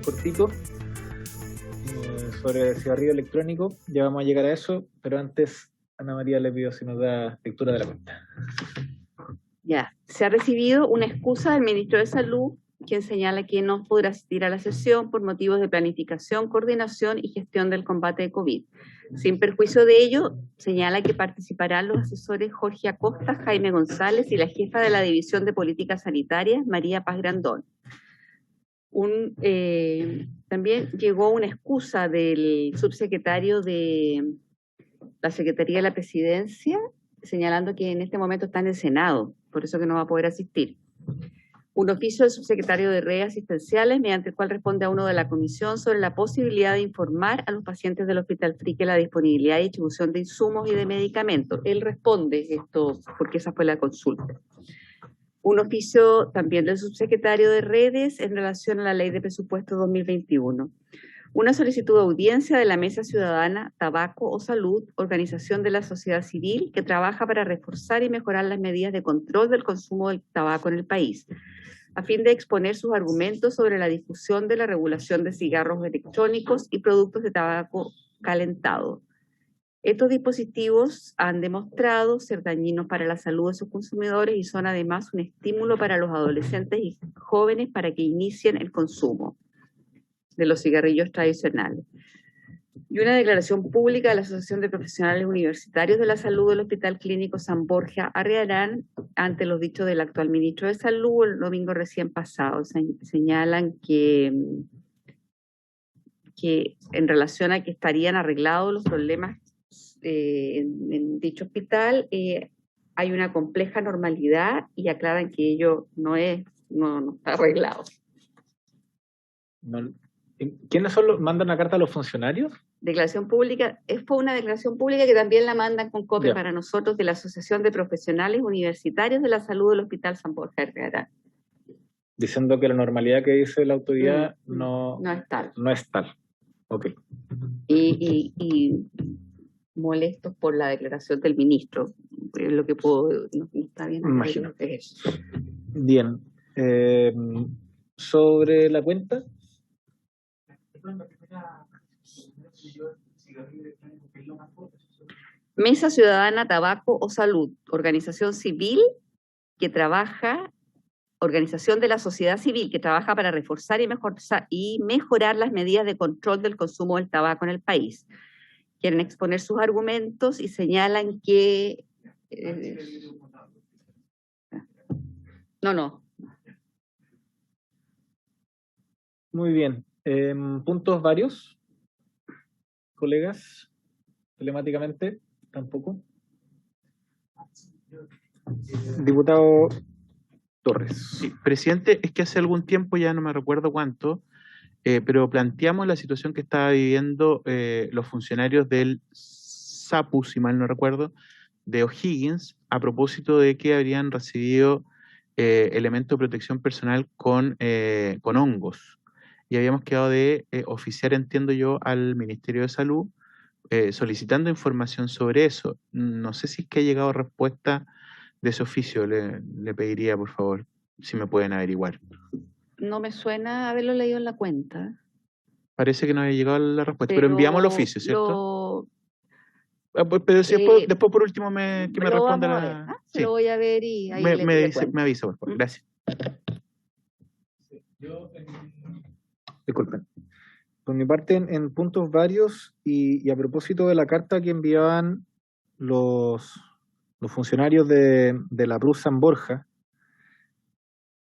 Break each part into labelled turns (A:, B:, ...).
A: cortito sobre cigarrillo electrónico. Ya vamos a llegar a eso, pero antes Ana María le pido si nos da lectura de la cuenta.
B: Ya, se ha recibido una excusa del ministro de Salud, quien señala que no podrá asistir a la sesión por motivos de planificación, coordinación y gestión del combate de COVID. Sin perjuicio de ello, señala que participarán los asesores Jorge Acosta, Jaime González y la jefa de la División de Políticas Sanitarias, María Paz Grandón. También llegó una excusa del subsecretario de la Secretaría de la Presidencia, señalando que en este momento está en el Senado, por eso que no va a poder asistir. Un oficio del subsecretario de redes asistenciales, mediante el cual responde a uno de la comisión sobre la posibilidad de informar a los pacientes del Hospital Frique la disponibilidad y distribución de insumos y de medicamentos. Él responde esto porque esa fue la consulta. Un oficio también del subsecretario de redes en relación a la ley de presupuesto 2021. Una solicitud de audiencia de la Mesa Ciudadana Tabaco o Salud, organización de la sociedad civil que trabaja para reforzar y mejorar las medidas de control del consumo del tabaco en el país, a fin de exponer sus argumentos sobre la difusión de la regulación de cigarros electrónicos y productos de tabaco calentado. Estos dispositivos han demostrado ser dañinos para la salud de sus consumidores y son además un estímulo para los adolescentes y jóvenes para que inicien el consumo de los cigarrillos tradicionales. Y una declaración pública de la Asociación de Profesionales Universitarios de la Salud del Hospital Clínico San Borja Arriarán ante los dichos del actual ministro de Salud el domingo recién pasado. Señalan que en relación a que estarían arreglados los problemas en dicho hospital, hay una compleja normalidad y aclaran que ello no está arreglado.
A: ¿Quiénes son los mandan una carta a los funcionarios?
B: Declaración pública, fue una declaración pública que también la mandan con copia para nosotros de la Asociación de Profesionales Universitarios de la Salud del Hospital San Borja Arriarán.
A: Diciendo que la normalidad que dice la autoridad no es tal. No es tal. Ok.
B: Y molestos por la declaración del ministro. Lo que puedo, no está bien.
A: Imagino. Bien. Sobre la cuenta.
B: Mesa Ciudadana Tabaco o Salud, organización civil que trabaja, organización de la sociedad civil que trabaja para reforzar y mejorar las medidas de control del consumo del tabaco en el país. Quieren exponer sus argumentos y señalan que... No.
A: Muy bien. ¿Puntos varios? ¿Colegas? ¿Telemáticamente? Tampoco. Diputado Torres.
C: Sí, presidente, es que hace algún tiempo, ya no me recuerdo cuánto, pero planteamos la situación que estaba viviendo los funcionarios del SAPU, si mal no recuerdo, de O'Higgins, a propósito de que habrían recibido elementos de protección personal con hongos. Y habíamos quedado de oficiar, entiendo yo, al Ministerio de Salud, solicitando información sobre eso. No sé si es que ha llegado respuesta de ese oficio. Le pediría, por favor, si me pueden averiguar.
B: No me suena haberlo leído en la cuenta.
C: Parece que no había llegado la respuesta, pero enviamos el oficio, ¿cierto? Pero si después por último me responda.
B: Se lo voy a ver y ahí
C: me avisa, por favor. Gracias.
A: Disculpen. Por mi parte, en puntos varios y a propósito de la carta que enviaban los funcionarios de la Cruz San Borja,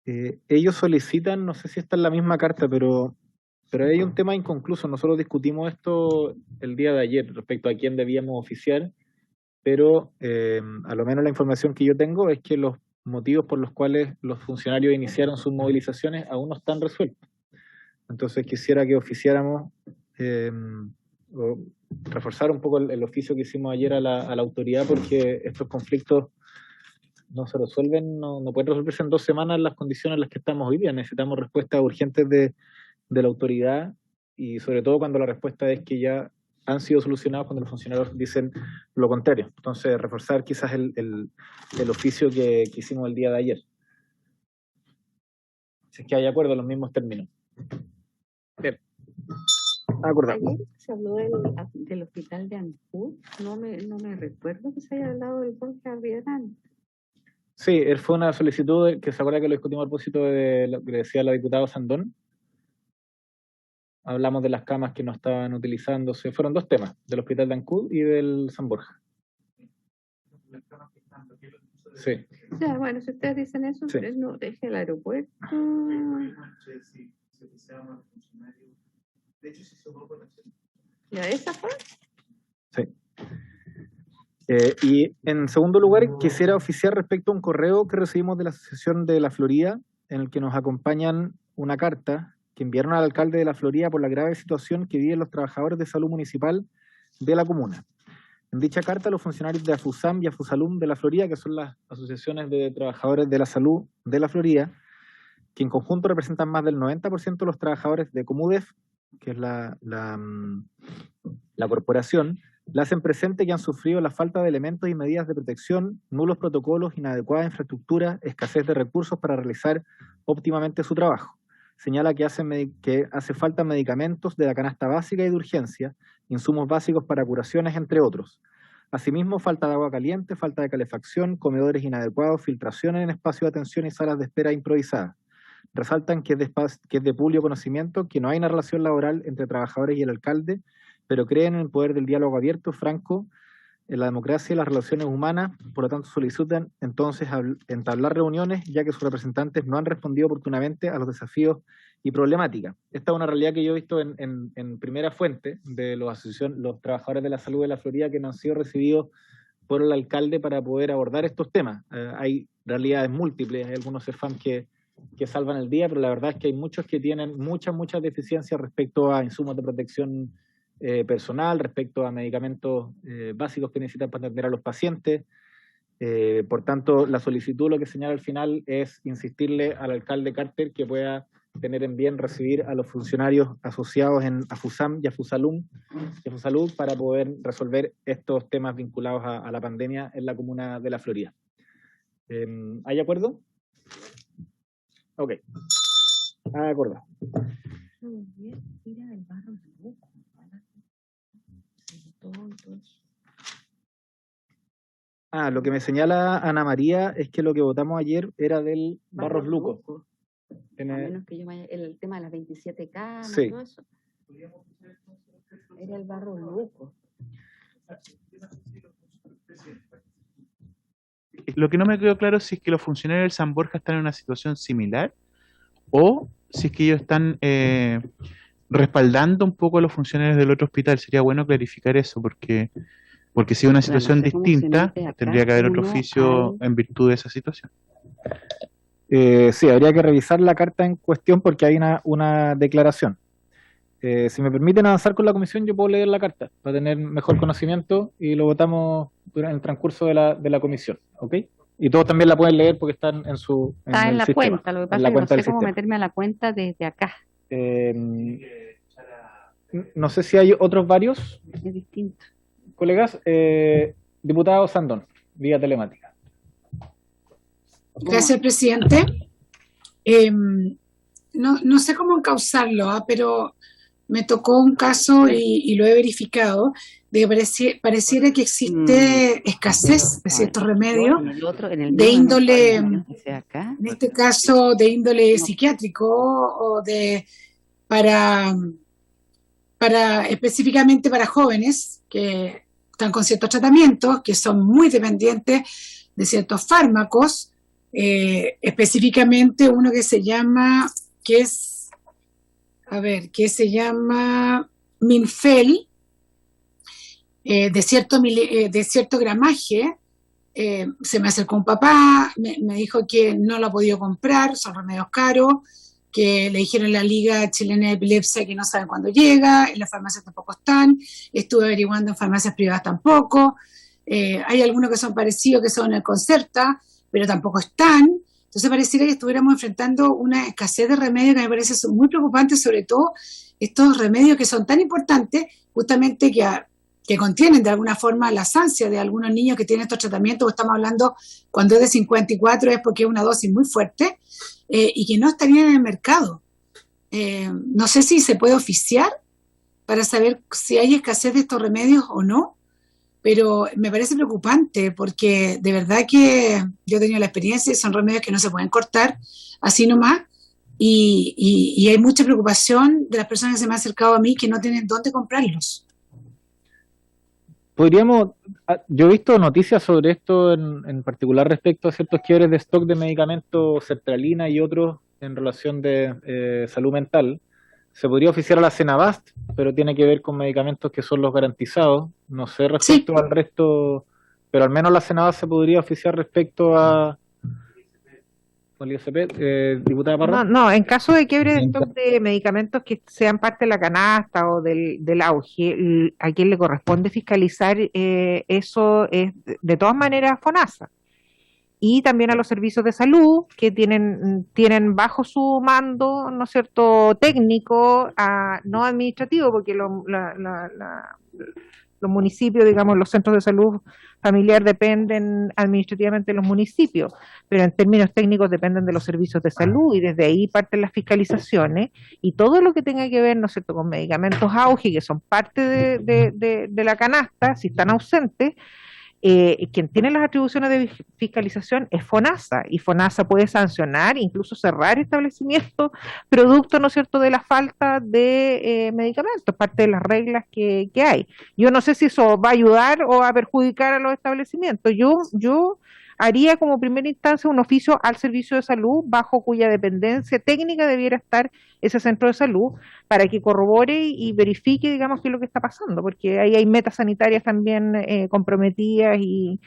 A: ellos solicitan, no sé si esta es la misma carta, pero hay un tema inconcluso. Nosotros discutimos esto el día de ayer respecto a quién debíamos oficiar, pero a lo menos la información que yo tengo es que los motivos por los cuales los funcionarios iniciaron sus movilizaciones aún no están resueltos. Entonces quisiera que oficiáramos o reforzar un poco el oficio que hicimos ayer a la autoridad, porque estos conflictos no se resuelven, no pueden resolverse en 2 semanas en las condiciones en las que estamos hoy día. Necesitamos respuestas urgentes de la autoridad, y sobre todo cuando la respuesta es que ya han sido solucionados, cuando los funcionarios dicen lo contrario. Entonces, reforzar quizás el oficio que hicimos el día de ayer. Si es que hay acuerdo en los mismos términos. Bien. Acordado.
B: Ayer se habló del hospital de Ancud, no me recuerdo que se haya hablado del Borja Arriagán.
A: Sí, fue una solicitud que se acuerda que lo discutimos a propósito de lo que decía la diputada Sandón. Hablamos de las camas que no estaban utilizándose. Fueron dos temas, del hospital de Ancud y del San Borja. Sí.
B: Ya, bueno, si ustedes dicen eso,
A: Sí.
B: no deje el aeropuerto. ¿Ya esa fue?
A: Sí. Y en segundo lugar, quisiera oficiar respecto a un correo que recibimos de la Asociación de la Florida, en el que nos acompañan una carta que enviaron al alcalde de la Florida por la grave situación que viven los trabajadores de salud municipal de la comuna. En dicha carta, los funcionarios de AFUSAM y AFUSALUM de la Florida, que son las asociaciones de trabajadores de la salud de la Florida, que en conjunto representan más del 90% de los trabajadores de Comudef, que es la corporación, le hacen presente que han sufrido la falta de elementos y medidas de protección, nulos protocolos, inadecuada infraestructura, escasez de recursos para realizar óptimamente su trabajo. Señala que hace falta medicamentos de la canasta básica y de urgencia, insumos básicos para curaciones, entre otros. Asimismo, falta de agua caliente, falta de calefacción, comedores inadecuados, filtraciones en espacios de atención y salas de espera improvisadas. Resaltan que es de público conocimiento que no hay una relación laboral entre trabajadores y el alcalde, pero creen en el poder del diálogo abierto, franco, en la democracia y las relaciones humanas. Por lo tanto, solicitan entonces entablar reuniones, ya que sus representantes no han respondido oportunamente a los desafíos y problemáticas. Esta es una realidad que yo he visto en primera fuente de los trabajadores de la salud de la Florida que no han sido recibidos por el alcalde para poder abordar estos temas. Hay realidades múltiples, hay algunos CEFAM que salvan el día, pero la verdad es que hay muchos que tienen muchas deficiencias respecto a insumos de protección personal, respecto a medicamentos básicos que necesitan para atender a los pacientes. Por tanto, la solicitud, lo que señala al final, es insistirle al alcalde Carter que pueda tener en bien recibir a los funcionarios asociados en AFUSAM y AFUSALUM para poder resolver estos temas vinculados a la pandemia en la comuna de La Florida. ¿Hay acuerdo? Ok. Acordado. Lo que me señala Ana María es que lo que votamos ayer era del Barros Luco.
B: A menos que yo el tema de las 27 camas,
A: sí.
B: Todo eso. Era el Barros Luco.
C: Lo que no me quedó claro es si es que los funcionarios del San Borja están en una situación similar o si es que ellos están respaldando un poco a los funcionarios del otro hospital. Sería bueno clarificar eso, porque si es una situación distinta, tendría que haber otro oficio en virtud de esa situación.
A: Sí, habría que revisar la carta en cuestión porque hay una declaración. Si me permiten avanzar con la comisión, yo puedo leer la carta para tener mejor conocimiento y lo votamos durante el transcurso de la comisión, ¿ok? Y todos también la pueden leer porque están
B: está en la
A: sistema,
B: cuenta, lo que pasa es que no sé cómo meterme a la cuenta desde acá.
A: No sé si hay otros varios.
B: Es distinto.
A: Colegas, diputado Sandón, vía telemática.
D: Gracias, presidente. No sé cómo encauzarlo, pero me tocó un caso y lo he verificado, de que pareciera que existe escasez de ciertos remedios de índole, en este caso, de índole psiquiátrico o específicamente para jóvenes que están con ciertos tratamientos, que son muy dependientes de ciertos fármacos, específicamente uno que se llama Minfel, de cierto gramaje. Se me acercó un papá, me dijo que no lo ha podido comprar, son remedios caros, que le dijeron en la Liga Chilena de Epilepsia que no saben cuándo llega, en las farmacias tampoco están, estuve averiguando en farmacias privadas tampoco, hay algunos que son parecidos, que son el Concerta, pero tampoco están. Entonces pareciera que estuviéramos enfrentando una escasez de remedios que me parece muy preocupante, sobre todo estos remedios que son tan importantes, justamente que contienen de alguna forma las ansias de algunos niños que tienen estos tratamientos. Estamos hablando, cuando es de 54 es porque es una dosis muy fuerte, y que no estarían en el mercado. no sé si se puede oficiar para saber si hay escasez de estos remedios o no, pero me parece preocupante porque de verdad que yo he tenido la experiencia y son remedios que no se pueden cortar así nomás y hay mucha preocupación de las personas que se me han acercado a mí que no tienen dónde comprarlos.
A: Yo he visto noticias sobre esto en particular respecto a ciertos quiebres de stock de medicamentos, sertralina y otros en relación de salud mental. Se podría oficiar a la Cenabast, pero tiene que ver con medicamentos que son los garantizados. No sé respecto al resto, pero al menos la Cenabast se podría oficiar respecto al ISP. Diputada Parra.
E: No, en caso de quiebre de stock de medicamentos que sean parte de la canasta o del auge, a quien le corresponde fiscalizar eso es de todas maneras FONASA. Y también a los servicios de salud que tienen bajo su mando, ¿no es cierto?, técnico, no administrativo, porque los municipios, digamos, los centros de salud familiar dependen administrativamente de los municipios, pero en términos técnicos dependen de los servicios de salud y desde ahí parten las fiscalizaciones y todo lo que tenga que ver, ¿no es cierto?, con medicamentos auge que son parte de la canasta, si están ausentes, quien tiene las atribuciones de fiscalización es FONASA, y FONASA puede sancionar, incluso cerrar establecimientos, producto, ¿no es cierto?, de la falta de medicamentos, parte de las reglas que hay. Yo no sé si eso va a ayudar o va a perjudicar a los establecimientos. Yo haría como primera instancia un oficio al servicio de salud, bajo cuya dependencia técnica debiera estar ese centro de salud, para que corrobore y verifique, digamos, qué es lo que está pasando, porque ahí hay metas sanitarias también comprometidas y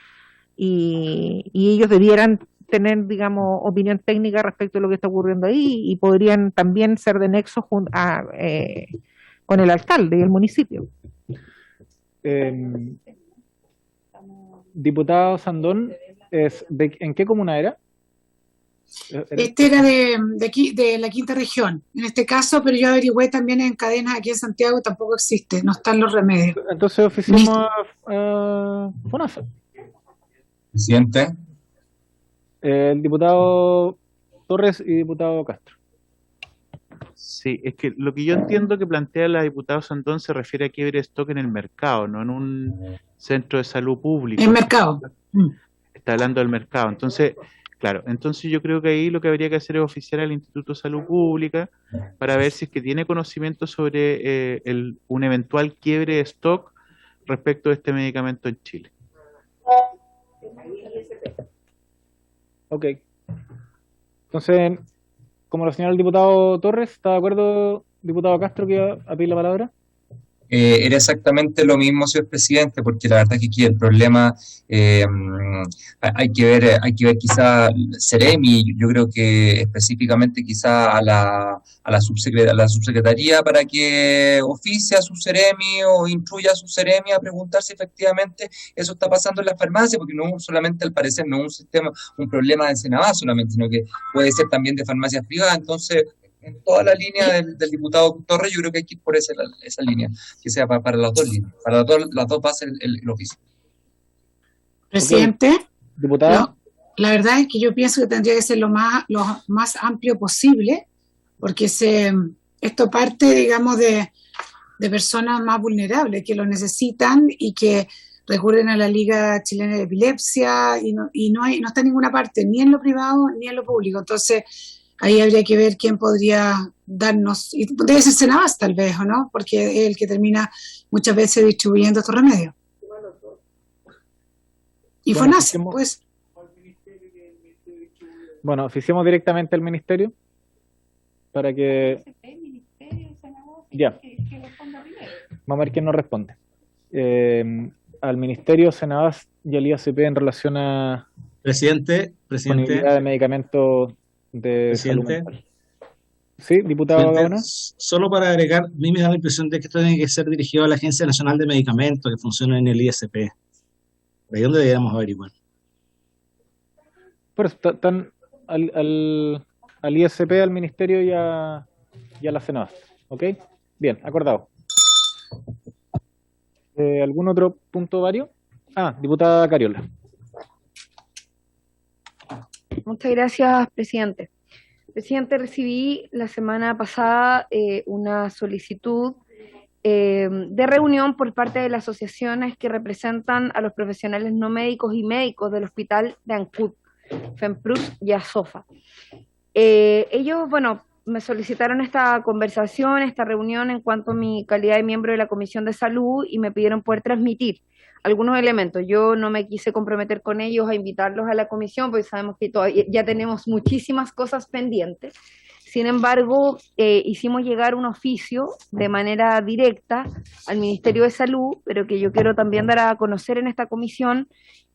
E: ellos debieran tener, digamos, opinión técnica respecto a lo que está ocurriendo ahí y podrían también ser de nexo con el alcalde y el municipio.
A: Diputado Sandón, ¿en qué comuna era?
D: Este era de aquí, de la quinta región, en este caso, pero yo averigüé también en cadenas aquí en Santiago, tampoco existe, no están los remedios.
A: Entonces oficiamos a FONASA.
F: Presidente.
A: El diputado Torres y diputado Castro.
C: Sí, es que lo que yo entiendo que plantea la diputada Sandón se refiere a quiebre de stock en el mercado, no en un centro de salud público.
D: En mercado.
C: Está hablando del mercado. Entonces, claro, entonces yo creo que ahí lo que habría que hacer es oficiar al Instituto de Salud Pública para ver si es que tiene conocimiento sobre un eventual quiebre de stock respecto de este medicamento en Chile.
A: Ok. Entonces, como lo señaló el diputado Torres, ¿está de acuerdo, diputado Castro, que iba a pedir la palabra?
F: Era exactamente lo mismo, señor presidente, porque la verdad es que aquí el problema hay que ver quizá Ceremi, yo creo que específicamente quizá a la subsecretaría para que oficie a su Ceremi o instruya a su Ceremi a preguntar si efectivamente eso está pasando en la farmacia, porque no solamente al parecer no es un problema de Cenabast solamente, sino que puede ser también de farmacias privadas. Entonces, en toda la línea del diputado Torres, yo creo que hay que ir por esa línea, que sea para las dos líneas, para las dos bases el oficio.
D: Presidente,
A: Okay. Diputada.
D: La verdad es que yo pienso que tendría que ser lo más amplio posible, porque esto parte, digamos, de personas más vulnerables que lo necesitan y que recurren a la Liga Chilena de Epilepsia y no está en ninguna parte, ni en lo privado ni en lo público. Entonces, ahí habría que ver quién podría darnos, y debe ser Cenabast tal vez, ¿o no? Porque es el que termina muchas veces distribuyendo estos remedios. Y
A: bueno,
D: FONASA, pues.
A: Bueno, oficiemos directamente al ministerio para que... Ya. Vamos a ver quién nos responde. Al ministerio, Cenabast y al IACP en relación a...
G: Presidente.
A: Disponibilidad de medicamentos de salud mental. Sí, diputado Gaona.
G: Solo para agregar, a mí me da la impresión de que esto tiene que ser dirigido a la Agencia Nacional de Medicamentos que funciona en el ISP. ¿De dónde deberíamos averiguar?
A: Pero están al ISP, al ministerio y a la Cenabast. ¿Ok? Bien, acordado. ¿Algún otro punto vario? Diputada Cariola.
B: Muchas gracias, presidente.
H: Presidente, recibí la semana pasada una solicitud de reunión por parte de las asociaciones que representan a los profesionales no médicos y médicos del Hospital de Ancud, FEMPRUS y ASOFA. Ellos, bueno, me solicitaron esta conversación, esta reunión en cuanto a mi calidad de miembro de la Comisión de Salud y me pidieron poder transmitir algunos elementos. Yo no me quise comprometer con ellos a invitarlos a la comisión, porque sabemos que todavía ya tenemos muchísimas cosas pendientes. Sin embargo, hicimos llegar un oficio de manera directa al Ministerio de Salud, pero que yo quiero también dar a conocer en esta comisión,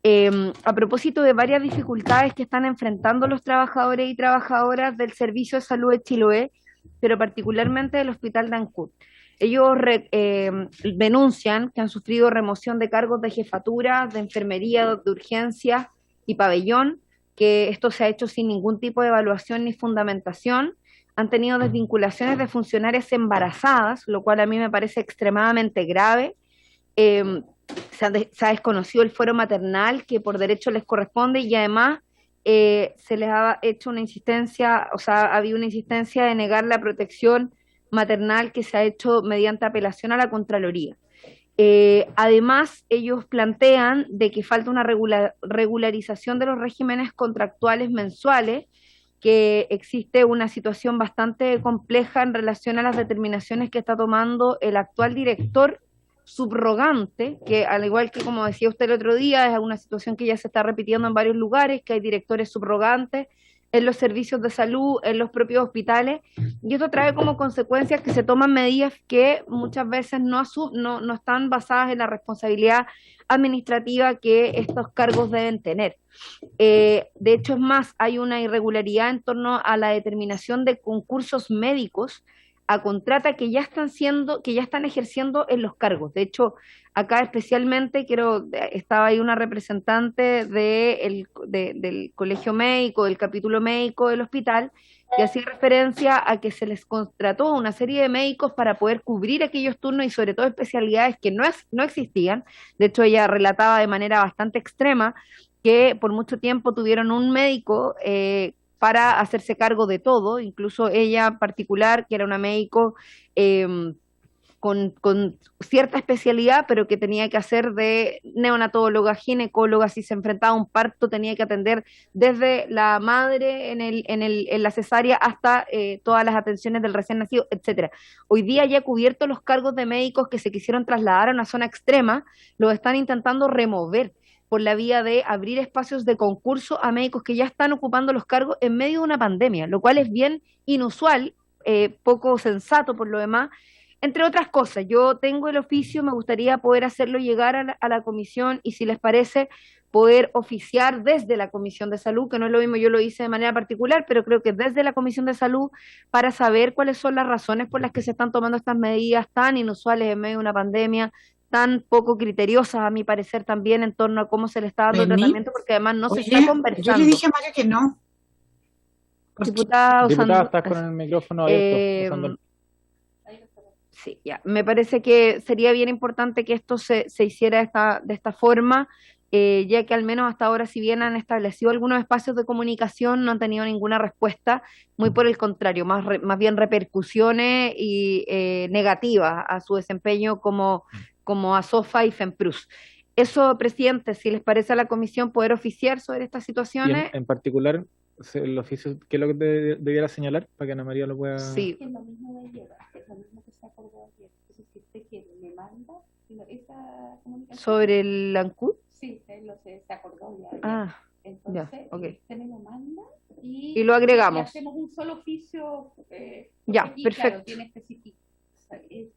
H: a propósito de varias dificultades que están enfrentando los trabajadores y trabajadoras del Servicio de Salud de Chiloé, pero particularmente del Hospital de Ancud. Ellos denuncian que han sufrido remoción de cargos de jefatura, de enfermería, de urgencia y pabellón, que esto se ha hecho sin ningún tipo de evaluación ni fundamentación. Han tenido desvinculaciones de funcionarias embarazadas, lo cual a mí me parece extremadamente grave. Se ha desconocido el fuero maternal que por derecho les corresponde y además se les ha hecho una insistencia, o sea, ha habido una insistencia de negar la protección maternal que se ha hecho mediante apelación a la Contraloría. Además, ellos plantean de que falta una regularización de los regímenes contractuales mensuales, que existe una situación bastante compleja en relación a las determinaciones que está tomando el actual director subrogante, que al igual que como decía usted el otro día, es una situación que ya se está repitiendo en varios lugares, que hay directores subrogantes en los servicios de salud, en los propios hospitales, y esto trae como consecuencia que se toman medidas que muchas veces no están basadas en la responsabilidad administrativa que estos cargos deben tener. De hecho, es más, hay una irregularidad en torno a la determinación de concursos médicos a contrata que ya están ejerciendo en los cargos. De hecho, acá especialmente estaba ahí una representante del colegio médico, del capítulo médico del hospital, que hacía referencia a que se les contrató una serie de médicos para poder cubrir aquellos turnos y sobre todo especialidades que no existían. De hecho, ella relataba de manera bastante extrema que por mucho tiempo tuvieron un médico para hacerse cargo de todo, incluso ella en particular, que era una médico con cierta especialidad, pero que tenía que hacer de neonatóloga, ginecóloga, si se enfrentaba a un parto, tenía que atender desde la madre en la cesárea hasta todas las atenciones del recién nacido, etcétera. Hoy día ya cubiertos los cargos de médicos que se quisieron trasladar a una zona extrema, los están intentando remover por la vía de abrir espacios de concurso a médicos que ya están ocupando los cargos en medio de una pandemia, lo cual es bien inusual, poco sensato por lo demás, entre otras cosas. Yo tengo el oficio, me gustaría poder hacerlo llegar a la comisión y si les parece poder oficiar desde la Comisión de Salud, que no es lo mismo, yo lo hice de manera particular, pero creo que desde la Comisión de Salud, para saber cuáles son las razones por las que se están tomando estas medidas tan inusuales en medio de una pandemia, tan poco criteriosas, a mi parecer, también en torno a cómo se le está dando el tratamiento, porque además no se está conversando.
D: Yo le dije a María que no.
A: Diputada, estás con el micrófono abierto.
H: Sí, ya. Me parece que sería bien importante que esto se hiciera de esta forma, ya que al menos hasta ahora, si bien han establecido algunos espacios de comunicación, no han tenido ninguna respuesta, muy por el contrario, más bien repercusiones y negativas a su desempeño como ASOFA y FEMPRUS. Eso, presidente, si les parece a la comisión poder oficiar sobre estas situaciones.
A: En particular, el oficio, ¿qué es lo que debiera señalar para que Ana María lo pueda...?
H: Sí.
I: Es lo mismo de ayer, es lo mismo que se acordó ayer. Entonces, si usted quiere, me manda esa comunicación.
H: ¿Sobre el ANCUD?
I: Sí, se acordó ya ayer.
H: Ah,
I: entonces,
H: ya, okay.
I: Usted me lo manda y
H: lo agregamos.
I: Y hacemos un solo oficio.
H: Ya,
I: aquí,
H: perfecto.
I: Claro, tiene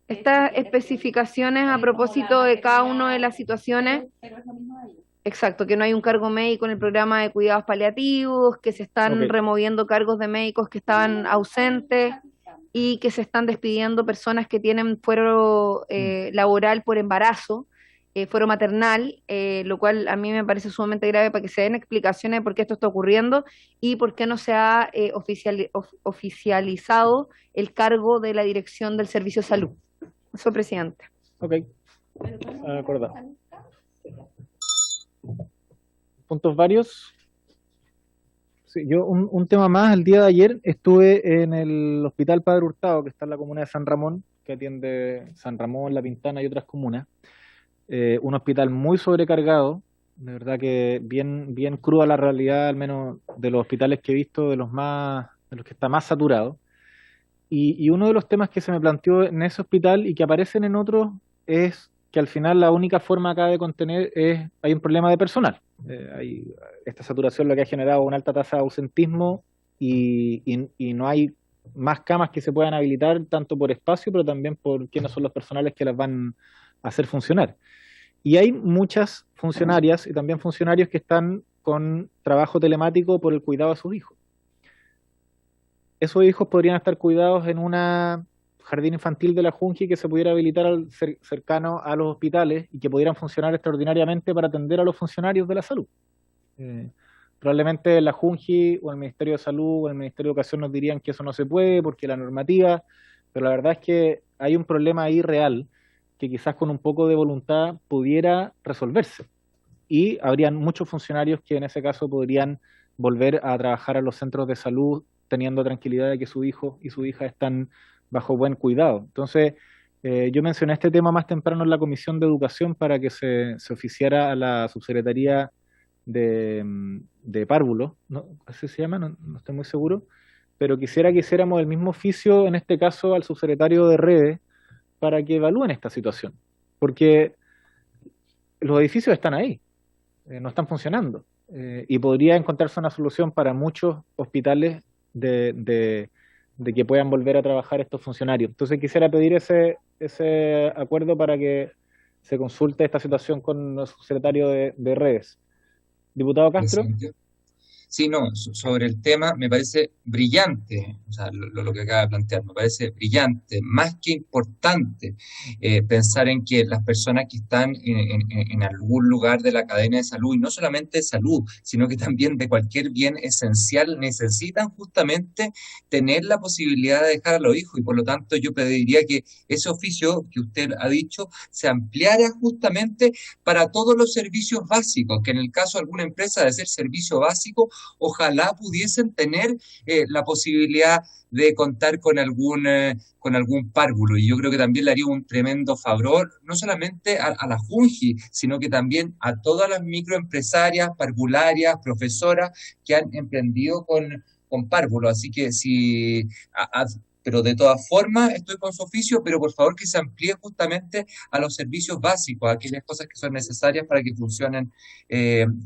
H: estas especificaciones a propósito de cada una de las situaciones.
I: Pero es lo mismo de ayer.
H: Exacto, que no hay un cargo médico en el programa de cuidados paliativos, que se están removiendo cargos de médicos que estaban ausentes y que se están despidiendo personas que tienen fuero laboral por embarazo, fuero maternal, lo cual a mí me parece sumamente grave, para que se den explicaciones de por qué esto está ocurriendo y por qué no se ha oficializado el cargo de la dirección del Servicio de Salud. Eso, presidente.
A: Ok, acordado. ¿Puntos varios? Sí, yo un tema más, el día de ayer estuve en el Hospital Padre Hurtado, que está en la comuna de San Ramón, que atiende San Ramón, La Pintana y otras comunas. Un hospital muy sobrecargado, de verdad que bien, bien cruda la realidad, al menos de los hospitales que he visto, de los que está más saturado. Y uno de los temas que se me planteó en ese hospital y que aparecen en otros es que al final la única forma acá de contener hay un problema de personal. Esta saturación lo que ha generado una alta tasa de ausentismo y no hay más camas que se puedan habilitar, tanto por espacio, pero también por quiénes son los personales que las van a hacer funcionar. Y hay muchas funcionarias y también funcionarios que están con trabajo telemático por el cuidado de sus hijos. Esos hijos podrían estar cuidados en una jardín infantil de la Junji que se pudiera habilitar cercano a los hospitales y que pudieran funcionar extraordinariamente para atender a los funcionarios de la salud. Probablemente la Junji o el Ministerio de Salud o el Ministerio de Educación nos dirían que eso no se puede porque la normativa, pero la verdad es que hay un problema ahí real que quizás con un poco de voluntad pudiera resolverse. Y habrían muchos funcionarios que en ese caso podrían volver a trabajar a los centros de salud teniendo tranquilidad de que su hijo y su hija están bajo buen cuidado. Entonces, yo mencioné este tema más temprano en la Comisión de Educación para que se oficiara a la subsecretaría de párvulos, ¿no? ¿Así se llama? No estoy muy seguro, pero quisiera que hiciéramos el mismo oficio, en este caso al subsecretario de redes, para que evalúen esta situación, porque los edificios están ahí, no están funcionando, y podría encontrarse una solución para muchos hospitales de que puedan volver a trabajar estos funcionarios. Entonces quisiera pedir ese acuerdo para que se consulte esta situación con el subsecretario de redes. Diputado Castro.
F: Presidente. Sí, no, sobre el tema me parece brillante, o sea, lo que acaba de plantear, me parece brillante, más que importante pensar en que las personas que están en algún lugar de la cadena de salud, y no solamente de salud, sino que también de cualquier bien esencial, necesitan justamente tener la posibilidad de dejar a los hijos, y por lo tanto yo pediría que ese oficio que usted ha dicho se ampliara justamente para todos los servicios básicos, que en el caso de alguna empresa de ser servicio básico, ojalá pudiesen tener la posibilidad de contar con algún párvulo. Y yo creo que también le haría un tremendo favor, no solamente a la Junji, sino que también a todas las microempresarias, parvularias, profesoras que han emprendido con párvulo. Así que si... pero de todas formas estoy con su oficio, pero por favor que se amplíe justamente a los servicios básicos, a aquellas cosas que son necesarias para que funcionen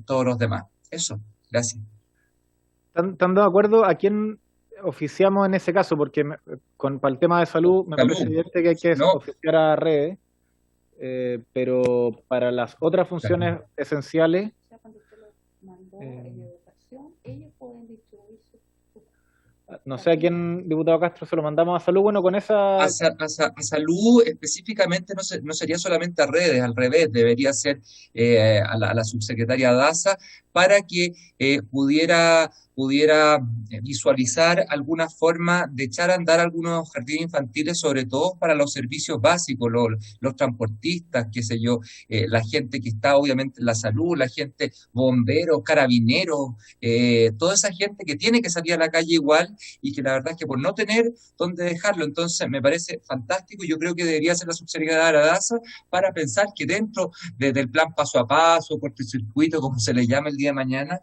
F: todos los demás. Eso, gracias.
A: ¿Están de acuerdo a quién oficiamos en ese caso? Porque para el tema de salud me parece evidente que hay que oficiar a redes, pero para las otras funciones esenciales... no sé a quién, diputado Castro, se lo mandamos a salud. Bueno, con esa...
F: A salud específicamente no sería solamente a redes, al revés, debería ser a la subsecretaria Daza para que pudiera visualizar alguna forma de echar a andar algunos jardines infantiles, sobre todo para los servicios básicos, los transportistas, qué sé yo, la gente que está obviamente en la salud, la gente bomberos, carabineros, toda esa gente que tiene que salir a la calle igual y que la verdad es que por no tener dónde dejarlo, entonces me parece fantástico. Yo creo que debería ser la subsecretaria Daza para pensar que dentro del plan paso a paso, cortocircuito, como se le llama el día de mañana,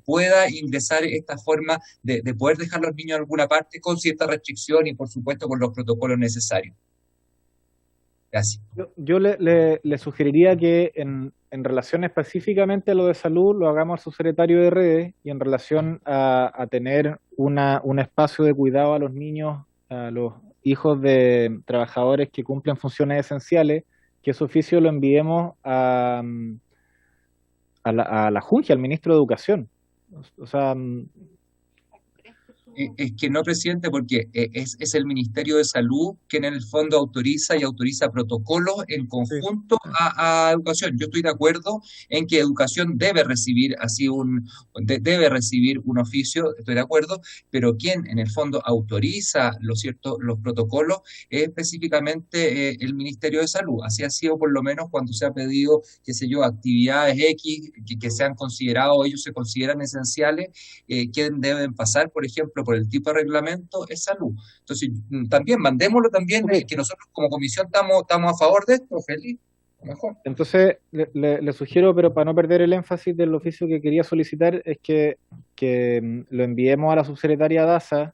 F: pueda ingresar esta forma de poder dejar a los niños en alguna parte con cierta restricción y por supuesto con los protocolos necesarios. Gracias.
A: Yo le sugeriría que en relación específicamente a lo de salud lo hagamos al subsecretario de redes, y en relación a tener un espacio de cuidado a los niños, a los hijos de trabajadores que cumplen funciones esenciales, que ese oficio lo enviemos a la Junji, al ministro de Educación. O sea,
F: Es que no, presidente, porque es el Ministerio de Salud quien en el fondo autoriza protocolos en conjunto a Educación. Yo estoy de acuerdo en que Educación debe recibir debe recibir un oficio, estoy de acuerdo, pero quien en el fondo autoriza los protocolos es específicamente el Ministerio de Salud. Así ha sido por lo menos cuando se ha pedido, qué sé yo, actividades X que se han considerado, ellos se consideran esenciales, quien deben pasar, por ejemplo, por el tipo de reglamento es Salud. Entonces, también mandémoslo también, que nosotros como comisión estamos a favor de esto, feliz, mejor.
A: Entonces, le sugiero, pero para no perder el énfasis del oficio que quería solicitar, es que lo enviemos a la subsecretaria Daza